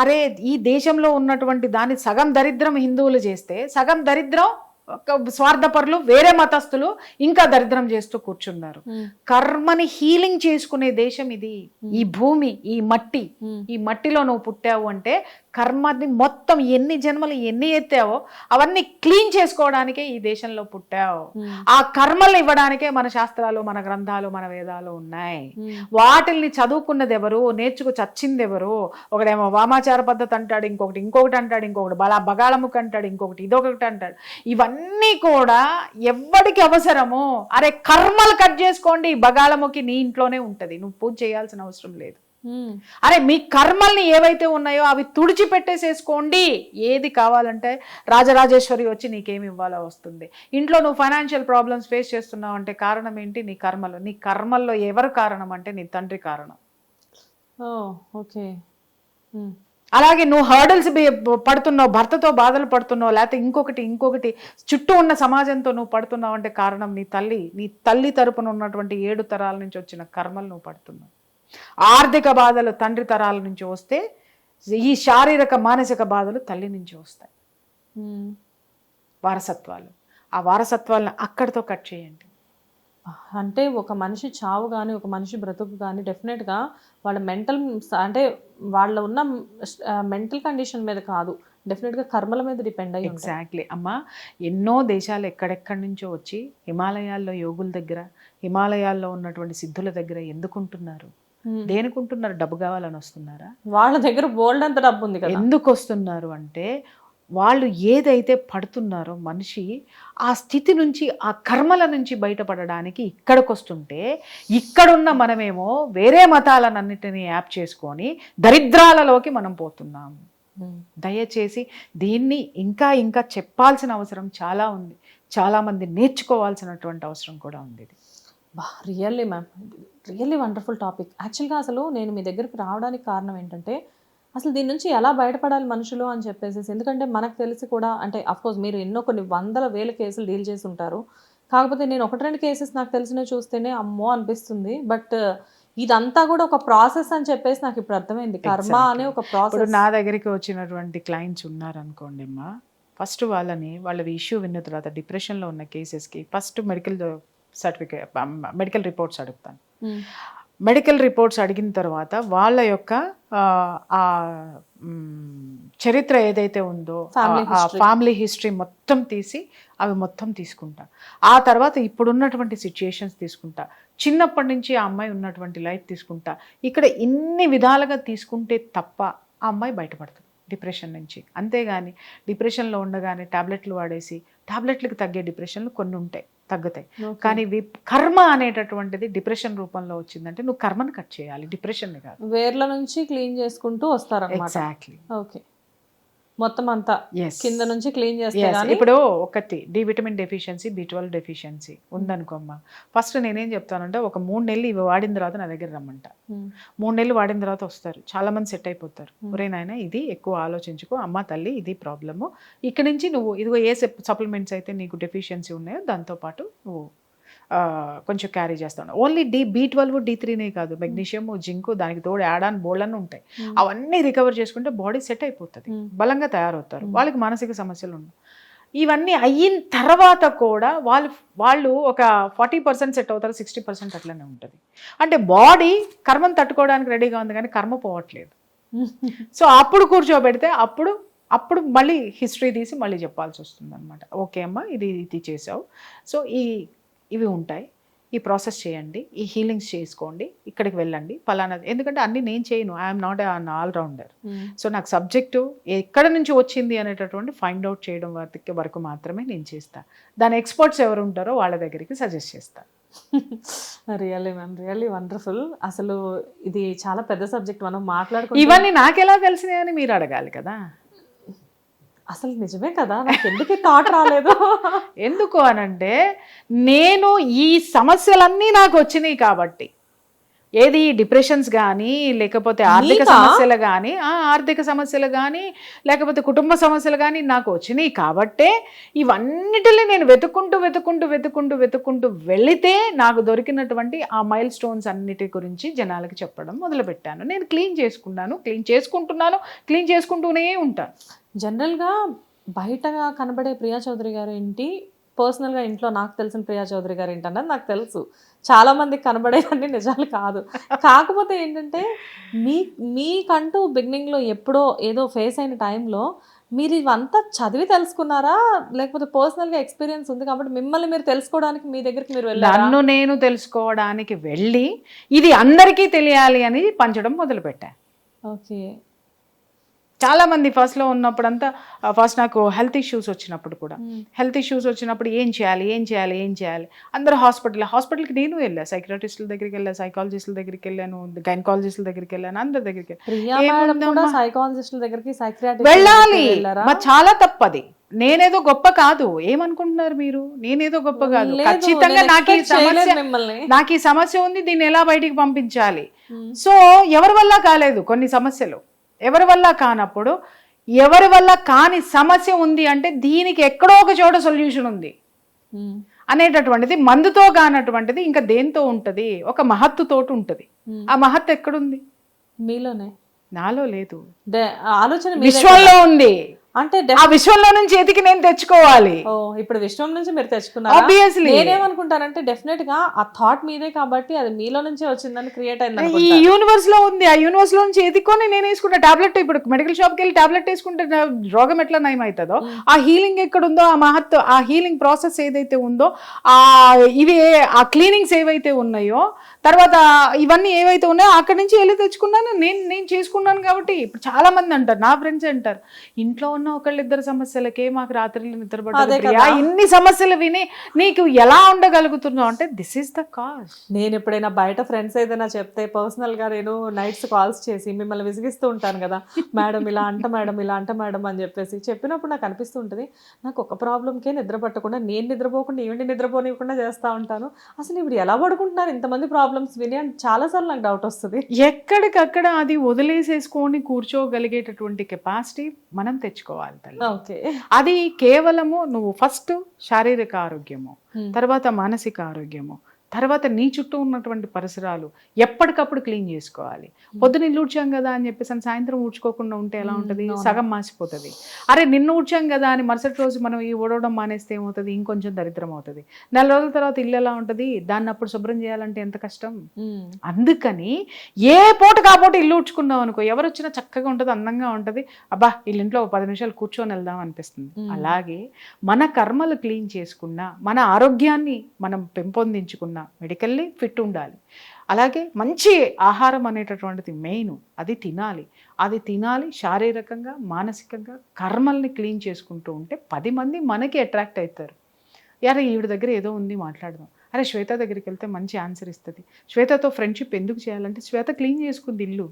అరే ఈ దేశంలో ఉన్నటువంటి దాని సగం దరిద్రం హిందువులు చేస్తే, సగం దరిద్రం స్వార్థపరులు వేరే మతస్థులు ఇంకా దరిద్రం చేస్తూ కూర్చున్నారు. కర్మని హీలింగ్ చేసుకునే దేశం ఇది. ఈ భూమి, ఈ మట్టి, ఈ మట్టిలో నువ్వు పుట్టావు అంటే కర్మని మొత్తం ఎన్ని జన్మలు ఎన్ని ఎత్తావో అవన్నీ క్లీన్ చేసుకోవడానికే ఈ దేశంలో పుట్టావు. ఆ కర్మలు ఇవ్వడానికే మన శాస్త్రాలు, మన గ్రంథాలు, మన వేదాలు ఉన్నాయి. వాటిల్ని చదువుకున్నది ఎవరు, నేర్చుకు చచ్చింది ఎవరు? ఒకడేమో వామాచార పద్ధతి అంటాడు, ఇంకొకటి అంటాడు, ఇంకొకటి బగాళముఖి అంటాడు, ఇంకొకటి ఇదొకటి అంటాడు. ఇవన్నీ కూడా ఎవరికి అవసరమో, అరే కర్మలు కట్ చేసుకోండి, బగాళముఖి నీ ఇంట్లోనే ఉంటది, నువ్వు పూజ చేయాల్సిన అవసరం లేదు. అరే మీ కర్మల్ని ఏవైతే ఉన్నాయో అవి తుడిచిపెట్టేసేసుకోండి. ఏది కావాలంటే రాజరాజేశ్వరి వచ్చి నీకేమి ఇవ్వాలో వస్తుంది. ఇంట్లో నువ్వు ఫైనాన్షియల్ ప్రాబ్లమ్స్ ఫేస్ చేస్తున్నావు అంటే కారణం ఏంటి? నీ కర్మలు. నీ కర్మల్లో ఎవరు కారణం అంటే నీ తండ్రి కారణం. ఓకే. అలాగే నువ్వు హర్డల్స్ పడుతున్నావు, భర్తతో బాధలు పడుతున్నావు, లేకపోతే ఇంకొకటి చుట్టూ ఉన్న సమాజంతో నువ్వు పడుతున్నావు అంటే కారణం నీ తల్లి తరపున ఉన్నటువంటి 7 తరాల నుంచి వచ్చిన కర్మలు నువ్వు పడుతున్నావు. ఆర్థిక బాధలు తండ్రి తరాల నుంచి వస్తే, ఈ శారీరక మానసిక బాధలు తల్లి నుంచి వస్తాయి. వారసత్వాలు. ఆ వారసత్వాలను అక్కడితో కట్ చేయండి. అంటే ఒక మనిషి చావు కానీ ఒక మనిషి బ్రతుకు కానీ డెఫినెట్గా వాళ్ళ అంటే వాళ్ళ ఉన్న మెంటల్ కండిషన్ మీద కాదు, డెఫినెట్గా కర్మల మీద డిపెండ్ అయ్యి. ఎగ్జాక్ట్లీ అమ్మా. ఎన్నో దేశాలు ఎక్కడెక్కడి నుంచో వచ్చి హిమాలయాల్లో యోగుల దగ్గర, హిమాలయాల్లో ఉన్నటువంటి సిద్ధుల దగ్గర ఎందుకుంటున్నారు? దేనికుంటున్నారు? డబ్బు కావాలని వస్తున్నారా? వాళ్ళ దగ్గర బోల్డ్ అంత డబ్బు ఉంది కదా. ఎందుకు వస్తున్నారు అంటే వాళ్ళు ఏదైతే పడుతున్నారో మనిషి ఆ స్థితి నుంచి, ఆ కర్మల నుంచి బయటపడడానికి ఇక్కడికి వస్తుంటే, ఇక్కడున్న మనమేమో వేరే మతాలన్నిటినీ యాప్ చేసుకొని దరిద్రాలలోకి మనం పోతున్నాము. దయచేసి దీన్ని ఇంకా చెప్పాల్సిన అవసరం చాలా ఉంది. చాలామంది నేర్చుకోవాల్సినటువంటి అవసరం కూడా ఉంది. Really ma'am, really wonderful topic. యాక్చువల్గా అసలు నేను మీ దగ్గరికి రావడానికి కారణం ఏంటంటే, అసలు దీని నుంచి ఎలా బయటపడాలి మనుషులు అని చెప్పేసి. ఎందుకంటే మనకు తెలిసి కూడా, అంటే అఫ్కోర్స్ మీరు కొన్ని వందల వేల కేసులు డీల్ చేసి ఉంటారు. కాకపోతే నేను 1-2 కేసెస్ నాకు తెలిసినవి చూస్తేనే అమ్మో అనిపిస్తుంది. బట్ ఇదంతా కూడా ఒక ప్రాసెస్ అని చెప్పేసి నాకు ఇప్పుడు అర్థమైంది. కర్మ అనే ఒక ప్రాసెస్. నా దగ్గరికి వచ్చినటువంటి క్లయింట్స్ ఉన్నారనుకోండి అమ్మా, ఫస్ట్ వాళ్ళ ఇష్యూ విన్న తర్వాత డిప్రెషన్లో ఉన్న కేసెస్కి ఫస్ట్ మెడికల్ రిపోర్ట్స్ అడుగుతాను. మెడికల్ రిపోర్ట్స్ అడిగిన తర్వాత వాళ్ళ యొక్క చరిత్ర ఏదైతే ఉందో ఫ్యామిలీ హిస్టరీ మొత్తం తీసి అవి మొత్తం తీసుకుంటా. ఆ తర్వాత ఇప్పుడున్నటువంటి సిచ్యుయేషన్స్ తీసుకుంటా, చిన్నప్పటి నుంచి ఆ అమ్మాయి ఉన్నటువంటి లైఫ్ తీసుకుంటా. ఇక్కడ ఇన్ని విధాలుగా తీసుకుంటే తప్ప ఆ అమ్మాయి బయటపడుతుంది డిప్రెషన్ నుంచి. అంతేగాని డిప్రెషన్లో ఉండగానే టాబ్లెట్లు వాడేసి, టాబ్లెట్లకు తగ్గే డిప్రెషన్లు కొన్ని ఉంటాయి, తగ్గుతాయి. కానీ కర్మ అనేటటువంటిది డిప్రెషన్ రూపంలో వచ్చిందంటే నువ్వు కర్మను కట్ చేయాలి, డిప్రెషన్ కాదు. వేర్ల నుంచి క్లీన్ చేసుకుంటూ వస్తారు. ఎగ్జాక్ట్లీ. ఓకే. మొత్తం అంతా కింద నుంచి క్లీన్ చేస్తారు. ఇప్పుడు ఒకటి D vitamin deficiency, B12 deficiency ఉందనుకోమ్మా, ఫస్ట్ నేనేం చెప్తానంటే ఒక 3 నెలలు ఇవి వాడిన తర్వాత నా దగ్గర రమ్మంట. 3 నెలలు వాడిన తర్వాత వస్తారు, చాలా మంది సెట్ అయిపోతారు. ఒరే నాయన ఇది ఎక్కువ ఆలోచించుకో, అమ్మ తల్లి ఇది ప్రాబ్లము, ఇక్కడి నుంచి నువ్వు ఇదిగో ఏ సప్లిమెంట్స్ అయితే నీకు డెఫిషియన్సీ ఉన్నాయో దాంతోపాటు నువ్వు కొంచెం క్యారీ చేస్తాను. ఓన్లీ B12 D3నే కాదు, మెగ్నీషియం జింకు దానికి తోడు యాడాన్ బోల్డన్ ఉంటాయి. అవన్నీ రికవర్ చేసుకుంటే బాడీ సెట్ అయిపోతుంది, బలంగా తయారవుతారు. వాళ్ళకి మానసిక సమస్యలు ఉండవు. ఇవన్నీ అయిన తర్వాత కూడా వాళ్ళు ఒక 40% సెట్ అవుతారు, 60% అట్లనే ఉంటుంది. అంటే బాడీ కర్మను తట్టుకోవడానికి రెడీగా ఉంది కానీ కర్మ పోవట్లేదు. సో అప్పుడు కూర్చోబెడితే అప్పుడు మళ్ళీ హిస్టరీ తీసి మళ్ళీ చెప్పాల్సి వస్తుంది అనమాట. ఓకే అమ్మా, ఇది చేసావు, సో ఇవి ఉంటాయి, ఈ ప్రాసెస్ చేయండి, ఈ హీలింగ్స్ చేసుకోండి, ఇక్కడికి వెళ్ళండి ఫలానా. ఎందుకంటే అన్ని నేను చేయను, I'm not an allrounder. So నాకు సబ్జెక్టు ఎక్కడ నుంచి వచ్చింది అనేటటువంటి ఫైండ్ అవుట్ చేయడం వరకు మాత్రమే నేను చేస్తాను. దాని ఎక్స్పర్ట్స్ ఎవరు ఉంటారో వాళ్ళ దగ్గరికి సజెస్ట్ చేస్తాను. Really ma'am, really wonderful. అసలు ఇది చాలా పెద్ద సబ్జెక్ట్, మనం మాట్లాడుకుంటే ఇవన్నీ నాకెలా తెలిసినాయని మీరు అడగాలి కదా. అసలు నిజమే కదా, నాకు ఎందుకు థాట్ రాలేదు. ఎందుకు అనంటే నేను ఈ సమస్యలన్నీ నాకు వచ్చినాయి కాబట్టి, ఏది డిప్రెషన్స్ కానీ, లేకపోతే ఆర్థిక సమస్యలు కానీ, లేకపోతే కుటుంబ సమస్యలు కానీ నాకు వచ్చినాయి కాబట్టే ఇవన్నిటిని నేను వెతుక్కుంటూ వెళితే నాకు దొరికినటువంటి ఆ మైల్ స్టోన్స్ అన్నిటి గురించి జనాలకి చెప్పడం మొదలుపెట్టాను. నేను క్లీన్ చేసుకుంటూనే ఉంటాను. జనరల్గా బయటగా కనబడే ప్రియా చౌదరి గారు ఏంటి, పర్సనల్గా ఇంట్లో నాకు తెలిసిన ప్రియా చౌదరి గారు ఏంటన్నది నాకు తెలుసు. చాలామందికి కనబడేవన్నీ నిజాలు కాదు. కాకపోతే ఏంటంటే మీకంటూ బిగినింగ్లో ఎప్పుడో ఏదో ఫేస్ అయిన టైంలో మీరు ఇవంతా చదివి తెలుసుకున్నారా, లేకపోతే పర్సనల్గా ఎక్స్పీరియన్స్ ఉంది కాబట్టి మిమ్మల్ని మీరు తెలుసుకోవడానికి మీ దగ్గరికి మీరు వెళ్ళారా? నన్ను నేను తెలుసుకోవడానికి వెళ్ళి ఇది అందరికీ తెలియాలి అని పంచడం మొదలుపెట్టాను. ఓకే. చాలా మంది ఫస్ట్లో ఉన్నప్పుడంతా, ఫస్ట్ నాకు హెల్త్ ఇష్యూస్ వచ్చినప్పుడు ఏం చేయాలి అందరూ హాస్పిటల్కి నేను వెళ్ళా, సైకియాట్రిస్టుల దగ్గరికి వెళ్ళా, సైకాలజిస్టుల దగ్గరికి వెళ్ళాను, గైనకాలజిస్టుల దగ్గరికి వెళ్ళాను, అందరి దగ్గరికి వెళ్ళాలి. చాలా తప్పది. నేనేదో గొప్ప కాదు, ఏమనుకుంటున్నారు మీరు? నేనేదో గొప్ప కాదు, ఖచ్చితంగా నాకు ఈ సమస్య ఉంది, దీన్ని ఎలా బయటికి పంపించాలి. సో ఎవరి వల్ల కాలేదు కొన్ని సమస్యలు, ఎవరి వల్ల కానప్పుడు, ఎవరి వల్ల కాని సమస్య ఉంది అంటే దీనికి ఎక్కడో ఒక చోట సొల్యూషన్ ఉంది అనేటటువంటిది, మందుతో కానటువంటిది ఇంకా దేంతో ఉంటుంది, ఒక మహత్తుతోటి ఉంటుంది. ఆ మహత్తు ఎక్కడుంది? మీలోనే. నాలో లేదు, ఆలోచన విశ్వంలో ఉంది. అంటే ఆ విశ్వంలో నుంచి ఎతికి నేను తెచ్చుకోవాలి. ఇప్పుడు విశ్వం నుంచి మీరు తెచ్చుకున్నారు. ఆబ్వియస్లీ నేనేమనుకుంటానంటే డెఫినెట్ గా ఆ థాట్ మీదే కాబట్టి అది మీలో నుంచే వచ్చిందని క్రియేట్ అయింది. ఈ యూనివర్స్ లో ఉంది, ఆ యూనివర్స్ లో నుంచి ఎదుకొని నేను వేసుకున్న టాబ్లెట్, ఇప్పుడు మెడికల్ షాప్ కి వెళ్ళి టాబ్లెట్ వేసుకుంటే రోగం ఎట్లా నయం అవుతుందో, ఆ హీలింగ్ ఎక్కడుందో, ఆ మహత్వ, ఆ హీలింగ్ ప్రాసెస్ ఏదైతే ఉందో, ఆ క్లీనింగ్స్ ఏవైతే ఉన్నాయో, తర్వాత ఇవన్నీ ఏవైతే ఉన్నాయో అక్కడి నుంచి వెళ్ళి తెచ్చుకున్నాను, నేను చేసుకున్నాను. కాబట్టి ఇప్పుడు చాలా మంది అంటారు, నా ఫ్రెండ్స్ అంటారు, ఇంట్లో ఉన్న ఒకళ్ళిద్దరు సమస్యలకే మాకు రాత్రులు నిద్రపడదు, ఇన్ని సమస్యలు విని నీకు ఎలా ఉండగలుగుతున్నావు అంటే దిస్ ఈస్ ద కాజ్. నేను ఎప్పుడైనా బయట ఫ్రెండ్స్ ఏదైనా చెప్తే పర్సనల్ గా నేను నైట్స్ కాల్స్ చేసి మిమ్మల్ని విసిగిస్తూ ఉంటాను కదా, మేడం ఇలా అంట మేడం అని చెప్పేసి చెప్పినప్పుడు నాకు అనిపిస్తూ ఉంటుంది, నాకు ఒక ప్రాబ్లంకే నిద్ర పట్టకుండా, నేను నిద్రపోకుండా ఈవెంట్ నిద్రపోనివ్వకుండా చేస్తూ ఉంటాను. అసలు ఇప్పుడు ఎలా పడుకుంటున్నారు ఇంతమంది ప్రాబ్లమ్స్ విని అని చాలాసార్లు నాకు డౌట్ వస్తుంది. ఎక్కడికక్కడ అది వదిలేసేసుకొని కూర్చోగలిగేటటువంటి కెపాసిటీ మనం తెచ్చుకోవాలి. ఓకే. అది కేవలము నువ్వు ఫస్ట్ శారీరక ఆరోగ్యము, తర్వాత మానసిక ఆరోగ్యము, తర్వాత నీ చుట్టూ ఉన్నటువంటి పరిసరాలు ఎప్పటికప్పుడు క్లీన్ చేసుకోవాలి. పొద్దున ఇల్లు ఊడ్చాం కదా అని చెప్పేసి సాయంత్రం ఊడ్చుకోకుండా ఉంటే ఎలా ఉంటుంది? సగం మాసిపోతుంది. అరే నిన్ను ఊడ్చాం కదా అని మరుసటి రోజు మనం ఈ ఊడవడం మానేస్తే ఏమవుతుంది? ఇంకొంచెం దరిద్రం అవుతుంది. 4 రోజుల తర్వాత ఇల్లు ఎలా ఉంటుంది? దాన్ని అప్పుడు శుభ్రం చేయాలంటే ఎంత కష్టం. అందుకని ఏ పూట కాబోటి ఇల్లు ఊడ్చుకున్నాం అనుకో, ఎవరు వచ్చినా చక్కగా ఉంటుంది, అందంగా ఉంటుంది, అబ్బా ఇల్లింట్లో 10 నిమిషాలు కూర్చొని వెళ్దాం అనిపిస్తుంది. అలాగే మన కర్మలు క్లీన్ చేసుకున్నా, మన ఆరోగ్యాన్ని మనం పెంపొందించుకున్నా, మెడికల్లీ ఫిట్ ఉండాలి. అలాగే మంచి ఆహారం అనేటటువంటిది మెయిన్, అది తినాలి శారీరకంగా మానసికంగా కర్మల్ని క్లీన్ చేసుకుంటూ ఉంటే 10 మంది మనకి అట్రాక్ట్ అవుతారు. యారే ఈవిడ దగ్గర ఏదో ఉంది మాట్లాడదాం, అరే శ్వేత దగ్గరికి వెళ్తే మంచి ఆన్సర్ ఇస్తుంది, శ్వేతతో ఫ్రెండ్షిప్ ఎందుకు చేయాలంటే శ్వేత క్లీన్ చేసుకుంది ఇల్లు,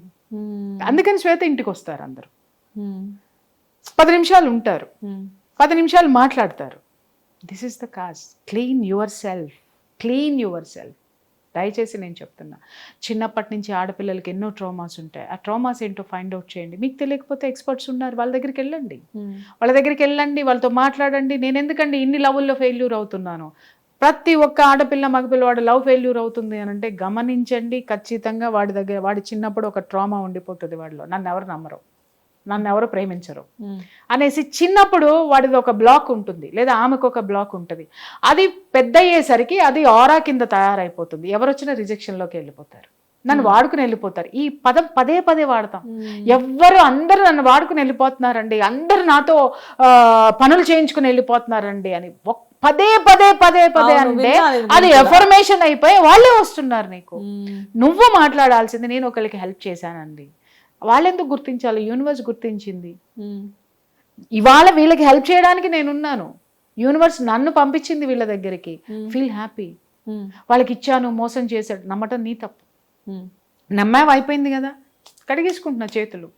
అందుకని శ్వేత ఇంటికి వస్తారు. అందరూ 10 నిమిషాలు ఉంటారు, 10 నిమిషాలు మాట్లాడతారు. This is the cause. Clean your self. దయచేసి నేను చెప్తున్నా, చిన్నప్పటి నుంచి ఆడపిల్లలకి ఎన్నో ట్రామాస్ ఉంటాయి. ఆ ట్రామాస్ ఏంటో ఫైండ్ అవుట్ చేయండి. మీకు తెలియకపోతే ఎక్స్పర్ట్స్ ఉన్నారు, వాళ్ళ దగ్గరికి వెళ్ళండి, వాళ్ళతో మాట్లాడండి. నేను ఎందుకండి ఇన్ని లెవెల్లో ఫెయిల్యూర్ అవుతున్నాను? ప్రతి ఒక్క ఆడపిల్ల మగపిల్ల వాడు లవ్ ఫెయిల్యూర్ అవుతుంది అని అంటే గమనించండి, ఖచ్చితంగా వాడి చిన్నప్పుడు ఒక ట్రామా ఉండిపోతుంది వాడిలో. నన్ను ఎవరు నమ్మరు, నన్ను ఎవరు ప్రేమించరు అనేసి చిన్నప్పుడు వాడిది ఒక బ్లాక్ ఉంటుంది, లేదా ఆమెకు ఒక బ్లాక్ ఉంటుంది. అది పెద్ద అయ్యేసరికి అది ఆరా కింద తయారైపోతుంది. ఎవరు వచ్చినా రిజెక్షన్లోకి వెళ్ళిపోతారు, నన్ను వాడుకుని వెళ్ళిపోతారు. ఈ పదం పదే పదే వాడతాం. అందరూ నన్ను వాడుకుని వెళ్ళిపోతున్నారండి, అందరూ నాతో పనులు చేయించుకుని వెళ్ళిపోతున్నారండి అని పదే పదే పదే పదే అంటే అది ఎఫర్మేషన్ అయిపోయి వాళ్ళే వస్తున్నారు నీకు. నువ్వు మాట్లాడాల్సింది నేను ఒకరికి హెల్ప్ చేశానండి, వాళ్ళెందుకు గుర్తించాలి? యూనివర్స్ గుర్తించింది. ఇవాళ వీళ్ళకి హెల్ప్ చేయడానికి నేనున్నాను, యూనివర్స్ నన్ను పంపించింది వీళ్ళ దగ్గరికి. Feel happy. వాళ్ళకి ఇచ్చాను, మోసం చేశాడు, నమ్మటం నీ తప్పు. నమ్మావు, అయిపోయింది కదా, కడిగేసుకుంటున్నా చేతులు.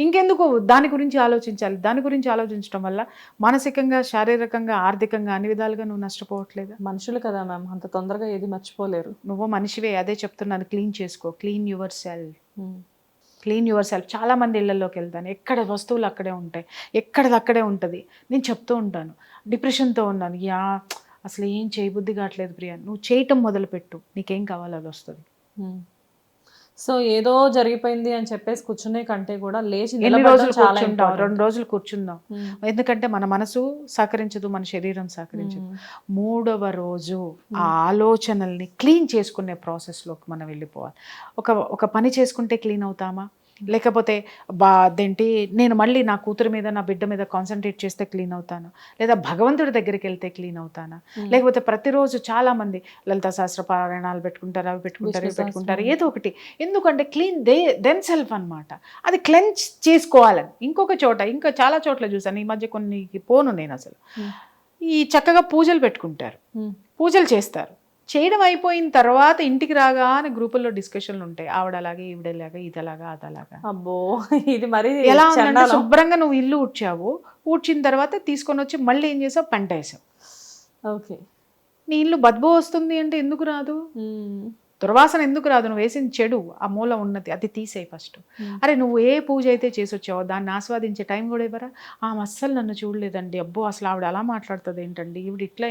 ఇంకెందుకు దాని గురించి ఆలోచించాలి? దాని గురించి ఆలోచించడం వల్ల మానసికంగా, శారీరకంగా, ఆర్థికంగా అన్ని విధాలుగా నువ్వు నష్టపోవట్లేదు. మనుషులు కదా మ్యామ్, అంత తొందరగా ఏది మర్చిపోలేరు. నువ్వు మనిషివే, అదే చెప్తున్నాను. క్లీన్ చేసుకో, clean your self, clean your self. చాలామంది ఇళ్లలోకి వెళ్తాను, ఎక్కడ వస్తువులు అక్కడే ఉంటాయి, ఎక్కడది అక్కడే ఉంటుంది. నేను చెప్తూ ఉంటాను, డిప్రెషన్తో ఉన్నాను, అసలు ఏం చేయబుద్ధి కావట్లేదు ప్రియా, నువ్వు చేయటం మొదలుపెట్టు, నీకేం కావాలో అది వస్తుంది. సో ఏదో జరిగిపోయింది అని చెప్పేసి కూర్చునే కంటే కూడా లేచి ఎన్ని రోజులు కూర్చుంటాం? 2 రోజులు కూర్చుందాం. ఎందుకంటే మన మనసు సహకరించదు, మన శరీరం సహకరించదు. 3వ రోజు ఆ ఆలోచనల్ని క్లీన్ చేసుకునే ప్రాసెస్లోకి మనం వెళ్ళిపోవాలి. ఒక పని చేసుకుంటే క్లీన్ అవుతామా? లేకపోతే అదేంటి, నేను మళ్ళీ నా కూతురు మీద, నా బిడ్డ మీద కాన్సన్ట్రేట్ చేస్తే క్లీన్ అవుతాను, లేదా భగవంతుడి దగ్గరికి వెళ్తే క్లీన్ అవుతానా? లేకపోతే ప్రతిరోజు చాలా మంది లలితా సహస్ర పారాయణాలు పెట్టుకుంటారు, అవి పెట్టుకుంటారు, ఏదో ఒకటి. ఎందుకంటే క్లీన్ దెన్ సెల్ఫ్ అనమాట. అది క్లెన్స్ చేసుకోవాలని. ఇంకా చాలా చోట్ల చూసాను ఈ మధ్య, కొన్ని పోను నేను అసలు, ఈ చక్కగా పూజలు పెట్టుకుంటారు, పూజలు చేస్తారు. చేయడం అయిపోయిన తర్వాత ఇంటికి రాగానే గ్రూపుల్లో డిస్కషన్లు ఉంటాయి, ఆవిడ అలాగే, ఈవిడలాగా, ఇదలాగా, అదలాగా. అబ్బో, ఇది మరి ఎలా ఉందంటే, శుభ్రంగా నువ్వు ఇల్లు ఊడ్చావు, ఊడ్చిన తర్వాత తీసుకొని వచ్చి మళ్ళీ ఏం చేసావు? పెంట వేసావు. ఓకే, నీ ఇల్లు బద్బు వస్తుంది అంటే ఎందుకు రాదు? దుర్వాసన ఎందుకు రాదు? నువ్వు వేసిన చెడు ఆ మూల ఉన్నది, అది తీసేయి ఫస్ట్. అరే నువ్వు ఏ పూజ అయితే చేసి వచ్చావో దాన్ని ఆస్వాదించే టైం కూడా ఇవ్వరా? అస్సలు నన్ను చూడలేదండి, అబ్బో అసలు ఆవిడ అలా మాట్లాడుతుంది ఏంటండి, ఈవిడ ఇట్లా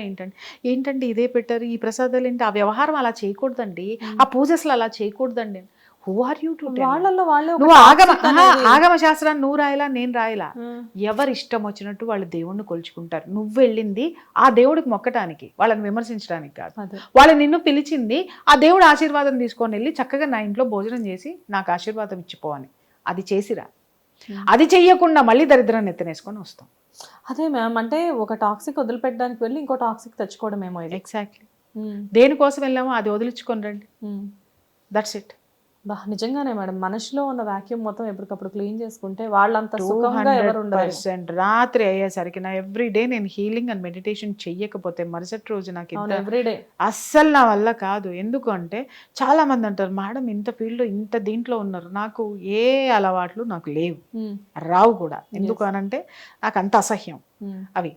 ఏంటండి ఇదే పెట్టారు, ఈ ప్రసాదాలు ఏంటి? ఆ వ్యవహారం అలా చేయకూడదండి, ఆ పూజ అసలు అలా చేయకూడదండి. హూ ఆర్ యూ టు నువ్వు ఆగమ శాస్త్రాన్ని నువ్వు రాయలా, నేను రాయలా. ఎవరు ఇష్టం వచ్చినట్టు వాళ్ళు దేవుణ్ణి కొలుచుకుంటారు. నువ్వు వెళ్ళింది ఆ దేవుడికి మొక్కటానికి, వాళ్ళని విమర్శించడానికి కాదు. వాళ్ళు నిన్ను పిలిచింది ఆ దేవుడు ఆశీర్వాదం తీసుకొని వెళ్ళి చక్కగా నా ఇంట్లో భోజనం చేసి నాకు ఆశీర్వాదం ఇచ్చిపోవని. అది చేసిరా. అది చెయ్యకుండా మళ్ళీ దరిద్రాన్ని ఎత్తనేసుకొని వస్తాం. అదే మ్యామ్, అంటే ఒక టాక్సిక్ వదిలిపెట్టడానికి వెళ్ళి ఇంకో టాక్సిక్ తెచ్చుకోవడమేమో. ఎగ్జాక్ట్లీ. దేనికోసం వెళ్ళామో అది వదిలించుకొని రండి, దట్స్ ఇట్. నిజంగానే మేడం, మనసులో ఉన్న వాక్యూమ్ మొత్తం ఎప్పటికప్పుడు క్లీన్ చేసుకుంటే వాళ్ళంత సుఖంగా ఎవరు ఉండరు. రాత్రి అయ్యేసరికి నా ఎవ్రీడే నేను హీలింగ్ అండ్ మెడిటేషన్ చెయ్యకపోతే మరుసటి రోజు నాకు ఎవ్రీడే అస్సలు నా వల్ల కాదు. ఎందుకు అంటే చాలా మంది అంటారు, మేడం ఇంత ఫీల్డ్ ఇంత దీంట్లో ఉన్నారు, నాకు ఏ అలవాట్లు నాకు లేవు, రావు కూడా. ఎందుకు అనంటే నాకు అంత అసహ్యం అవి.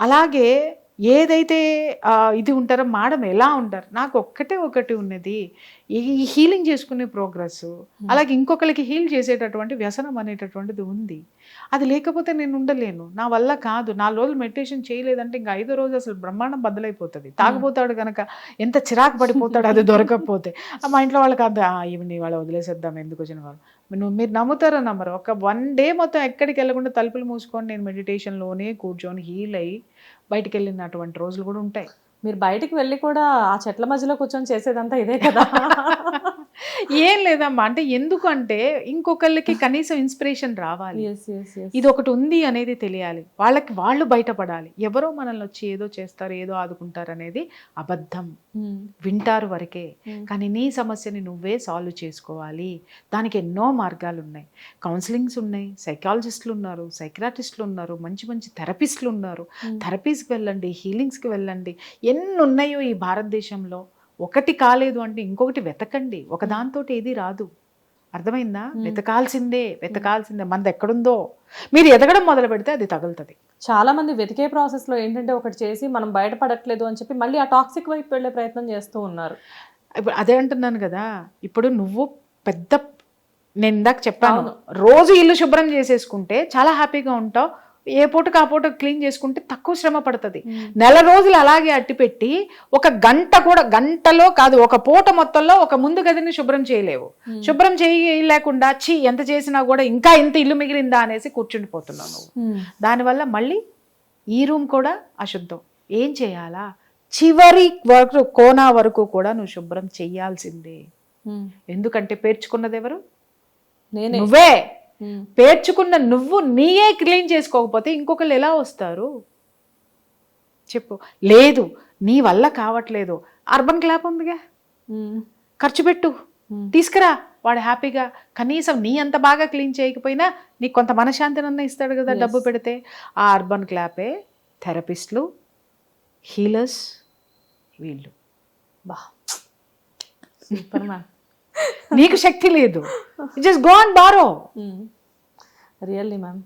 అలాగే ఏదైతే ఇది ఉంటారో మేడం ఎలా ఉంటారు, నాకు ఒకటి ఉన్నది, ఈ హీలింగ్ చేసుకునే ప్రోగ్రెస్. అలాగే ఇంకొకరికి హీల్ చేసేటటువంటి వ్యసనం అనేటటువంటిది ఉంది. అది లేకపోతే నేను ఉండలేను, నా వల్ల కాదు. 4 రోజులు మెడిటేషన్ చేయలేదంటే ఇంకా 5వ రోజు అసలు బ్రహ్మాండం బద్దలైపోతుంది. తాగుపోతాడు కనుక ఎంత చిరాకు పడిపోతాడు అది దొరకకపోతే. మా ఇంట్లో వాళ్ళకి ఈవిని వాళ్ళ వదిలేసేద్దాం, ఎందుకు వచ్చిన వాళ్ళు. మీరు నమ్ముతారో నమ్మరు, ఒక 1 డే మొత్తం ఎక్కడికి వెళ్ళకుండా తలుపులు మూసుకొని నేను మెడిటేషన్లోనే కూర్చొని హీల్ అయ్యి బయటికి వెళ్ళినటువంటి రోజులు కూడా ఉంటాయి. మీరు బయటికి వెళ్ళి కూడా ఆ చెట్ల మధ్యలో కూర్చొని చేసేదంతా ఇదే కదా? ఏం లేదమ్మా, అంటే ఎందుకంటే ఇంకొకళ్ళకి కనీసం ఇన్స్పిరేషన్ రావాలి, ఇది ఒకటి ఉంది అనేది తెలియాలి, వాళ్ళు బయటపడాలి. ఎవరో మనల్ని వచ్చి ఏదో చేస్తారు, ఏదో ఆదుకుంటారు అనేది అబద్ధం. వింటారు వరకే, కానీ నీ సమస్యని నువ్వే సాల్వ్ చేసుకోవాలి. దానికి ఎన్నో మార్గాలు ఉన్నాయి. కౌన్సిలింగ్స్ ఉన్నాయి, సైకాలజిస్టులు ఉన్నారు, సైకియాట్రిస్టులు ఉన్నారు, మంచి థెరపిస్టులు ఉన్నారు. థెరపీస్కి వెళ్ళండి, హీలింగ్స్కి వెళ్ళండి, ఎన్ని ఉన్నాయో ఈ భారతదేశంలో. ఒకటి కాలేదు అంటే ఇంకొకటి వెతకండి, ఒకదాంతో ఏది రాదు. అర్థమైందా? వెతకాల్సిందే. మనది ఎక్కడుందో మీరు ఎదగడం మొదలు పెడితే అది తగులుతుంది. చాలా మంది వెతికే ప్రాసెస్లో ఏంటంటే ఒకటి చేసి మనం బయటపడట్లేదు అని చెప్పి మళ్ళీ ఆ టాక్సిక్ వైపు వెళ్ళే ప్రయత్నం చేస్తూ ఉన్నారు. ఇప్పుడు అదే అంటున్నాను కదా, ఇప్పుడు నువ్వు నేను ఇందాక చెప్పాను, రోజు ఇల్లు శుభ్రం చేసేసుకుంటే చాలా హ్యాపీగా ఉంటావు. ఏ పూటకు ఆ పూట క్లీన్ చేసుకుంటే తక్కువ శ్రమ పడుతుంది. నెల రోజులు అలాగే అట్టిపెట్టి ఒక గంటలో కాదు, ఒక పూట మొత్తంలో ఒక ముందు గదిని శుభ్రం చేయలేవు. శుభ్రం చేయలేకుండా ఎంత చేసినా కూడా ఇంకా ఇంత ఇల్లు మిగిలిందా అనేసి కూర్చుండిపోతున్నావు నువ్వు. దానివల్ల మళ్ళీ ఈ రూమ్ కూడా అశుద్ధం. ఏం చేయాలా, చివరి వరకు కోనా వరకు కూడా నువ్వు శుభ్రం చెయ్యాల్సిందే. ఎందుకంటే పేర్చుకున్నది ఎవరు? నువ్వే. పేర్చుకున్న నువ్వు నీయే క్లీన్ చేసుకోకపోతే ఇంకొకరు ఎలా వస్తారు చెప్పు? లేదు నీ వల్ల కావట్లేదు, అర్బన్ క్లాప్ ఉందిగా, ఖర్చు పెట్టు, తీసుకురా, వాడు హ్యాపీగా కనీసం నీ అంత బాగా క్లీన్ చేయకపోయినా నీకు కొంత మనశ్శాంతినన్నా ఇస్తాడు కదా డబ్బు పెడితే. ఆ అర్బన్ క్లాపే థెరపిస్టులు, హీలర్స్, వీళ్ళు. బా సూపర్ మ్యామ్. నీకు శక్తి లేదు, just go and borrow. Really ma'am.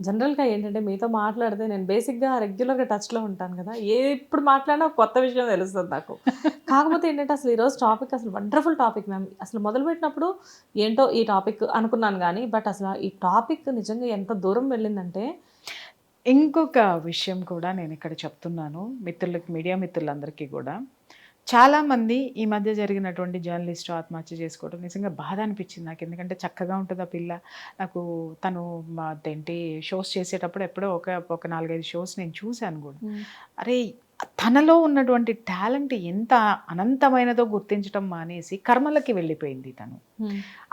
జనరల్గా ఏంటంటే మీతో మాట్లాడితే నేను బేసిక్గా రెగ్యులర్గా టచ్లో ఉంటాను కదా, ఎప్పుడు మాట్లాడినా కొత్త విషయం తెలుస్తుంది నాకు. కాకపోతే ఏంటంటే అసలు ఈరోజు టాపిక్ అసలు వండర్ఫుల్ టాపిక్ మ్యామ్. అసలు మొదలుపెట్టినప్పుడు ఏంటో ఈ టాపిక్ అనుకున్నాను కానీ బట్ అసలు ఈ టాపిక్ నిజంగా ఎంత దూరం వెళ్ళిందంటే. ఇంకొక విషయం కూడా నేను ఇక్కడ చెప్తున్నాను మిత్రులకి, మీడియా మిత్రులందరికీ కూడా. చాలామంది ఈ మధ్య జరిగినటువంటి జర్నలిస్టు ఆత్మహత్య చేసుకోవడం నిజంగా బాధ అనిపించింది నాకు. ఎందుకంటే చక్కగా ఉంటుంది ఆ పిల్ల. నాకు తను ఏంటి షోస్ చేసేటప్పుడు ఎప్పుడో ఒక 4-5 షోస్ నేను చూశాను కూడా. అరే తనలో ఉన్నటువంటి టాలెంట్ ఎంత అనంతమైనదో గుర్తించడం మానేసి కర్మలకి వెళ్ళిపోయింది తను.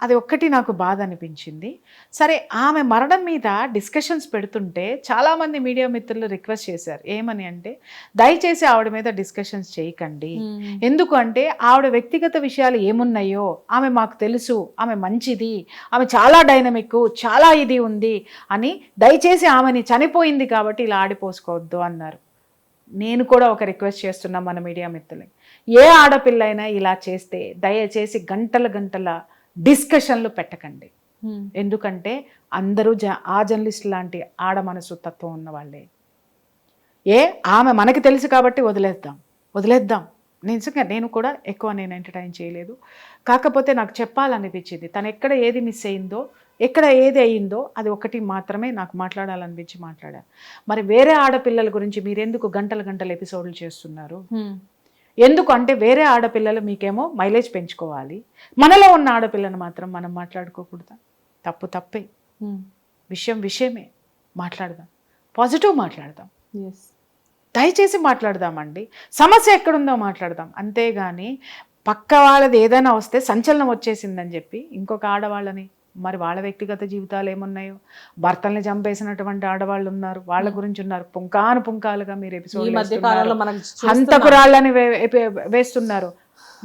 అది ఒక్కటి నాకు బాధ అనిపించింది. సరే, ఆమె మరణం మీద డిస్కషన్స్ పెడుతుంటే చాలామంది మీడియా మిత్రులు రిక్వెస్ట్ చేశారు. ఏమని అంటే, దయచేసి ఆవిడ మీద డిస్కషన్స్ చేయకండి. ఎందుకు అంటే ఆవిడ వ్యక్తిగత విషయాలు ఏమున్నాయో ఆమె మాకు తెలుసు, ఆమె మంచిది, ఆమె చాలా డైనమిక్, చాలా ఇది ఉంది అని, దయచేసి ఆమెని చనిపోయింది కాబట్టి ఇలా ఆడిపోసుకోవద్దు అన్నారు. నేను కూడా ఒక రిక్వెస్ట్ చేస్తున్నా మన మీడియా మిత్రులకి, ఏ ఆడపిల్ల అయినా ఇలా చేస్తే దయచేసి గంటల డిస్కషన్లు పెట్టకండి. ఎందుకంటే అందరూ ఆ జర్నలిస్ట్ లాంటి ఆడ మనసు తత్వం ఉన్న వాళ్ళే. ఆమె మనకి తెలుసు కాబట్టి వదిలేద్దాం. నిజంగా నేను కూడా ఎక్కువ ఎంటర్టైన్ చేయలేదు. కాకపోతే నాకు చెప్పాలనిపించింది, తను ఎక్కడ ఏది మిస్ అయిందో, ఎక్కడ ఏది అయిందో అది ఒకటి మాత్రమే నాకు మాట్లాడాలనిపించి మాట్లాడాను. మరి వేరే ఆడపిల్లల గురించి మీరెందుకు గంటల ఎపిసోడ్లు చేస్తున్నారు? ఎందుకు అంటే వేరే ఆడపిల్లలు మీకేమో మైలేజ్ పెంచుకోవాలి, మనలో ఉన్న ఆడపిల్లను మాత్రం మనం మాట్లాడుకోకూడదా? తప్పే. విషయమే మాట్లాడదాం, పాజిటివ్ మాట్లాడదాం, దయచేసి మాట్లాడదామండి. సమస్య ఎక్కడుందో మాట్లాడదాం. అంతేగాని పక్క వాళ్ళది ఏదైనా వస్తే సంచలనం వచ్చేసిందని చెప్పి ఇంకొక ఆడవాళ్ళని, మరి వాళ్ళ వ్యక్తిగత జీవితాలు ఏమున్నాయో, భర్తల్ని చంపేసినటువంటి ఆడవాళ్ళు ఉన్నారు, వాళ్ళ గురించి ఉన్నారు. పుంకాలుగా మీరు ఎపిసోడ్ హంతకురాళ్ళని వేస్తున్నారు.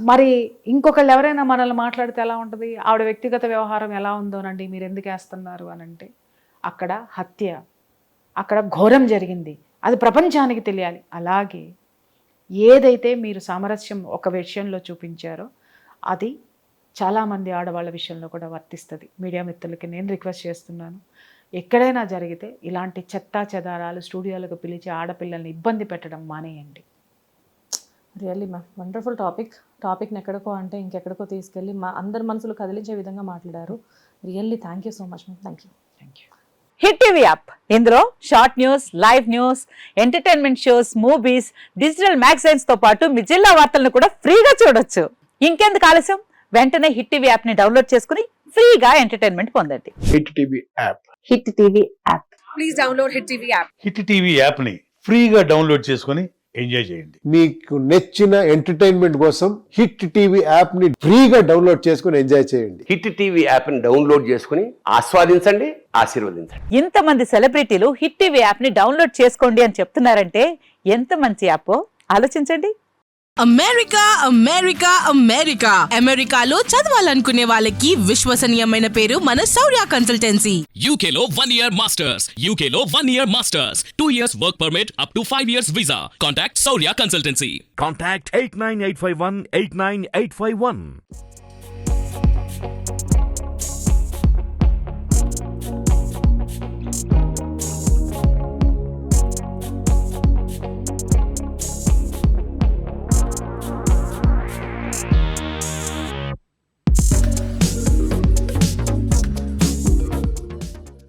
మరి ఇంకొకళ్ళు ఎవరైనా మనల్ని మాట్లాడితే ఎలా ఉంటుంది? ఆవిడ వ్యక్తిగత వ్యవహారం ఎలా ఉందోనండి, మీరు ఎందుకు వేస్తున్నారు అని అంటే, అక్కడ హత్య, అక్కడ ఘోరం జరిగింది, అది ప్రపంచానికి తెలియాలి. అలాగే ఏదైతే మీరు సామరస్యం ఒక విషయంలో చూపించారో అది చాలామంది ఆడవాళ్ళ విషయంలో కూడా వర్తిస్తుంది. మీడియా మిత్రులకి నేను రిక్వెస్ట్ చేస్తున్నాను, ఎక్కడైనా జరిగితే ఇలాంటి చెత్తా చెదారాలు స్టూడియోలకు పిలిచి ఆడపిల్లల్ని ఇబ్బంది పెట్టడం మానేయండి. రియల్లీ మ్యామ్, వండర్ఫుల్ టాపిక్ని ఎక్కడికో అంటే ఇంకెక్కడికో తీసుకెళ్ళి అందరి మనసులు కదిలించే విధంగా మాట్లాడారు. Really thank you so much ma'am. Thank you. Hit TV app, ఇందులో short news, live news, entertainment shows, movies, digital magazines తో పాటు మీ జిల్లా వార్తలను కూడా ఫ్రీగా చూడొచ్చు. ఇంకెందుకు ఆలస్యం, వెంటనే హిట్ టీవీ యాప్ ని డౌన్లోడ్ చేసుకుని ఫ్రీగా ఎంటర్టైన్మెంట్ పొందండి. Hit TV app. Hit TV app. Please download hit TV app. Hit TV app ని ఫ్రీగా డౌన్లోడ్ చేసుకుని ఎంజాయ్ చేయండి. మీకు నచ్చిన ఎంటర్టైన్మెంట్ కోసం హిట్ టీవీ యాప్ ని ఫ్రీగా డౌన్లోడ్ చేసుకుని ఎంజాయ్ చేయండి. హిట్ టీవీ యాప్ ని డౌన్లోడ్ చేసుకుని ఆస్వాదించండి, ఆశీర్వదించండి. ఇంతమంది సెలబ్రిటీలు హిట్ టీవీ యాప్ ని డౌన్లోడ్ చేసుకోండి అని చెప్తున్నారంటే ఎంత మంచి యాప్ ఆలోచించండి. అమెరికాలో చదవాలనుకునే వాళ్ళకి విశ్వసనీయమైన పేరు మన శౌర్య కన్సల్టెన్సీ. UK లో 1 year masters, UK లో 1 year masters, 2 years work permit up to 5 years visa. Contact Saurya Consultancy. Contact 89851 89851.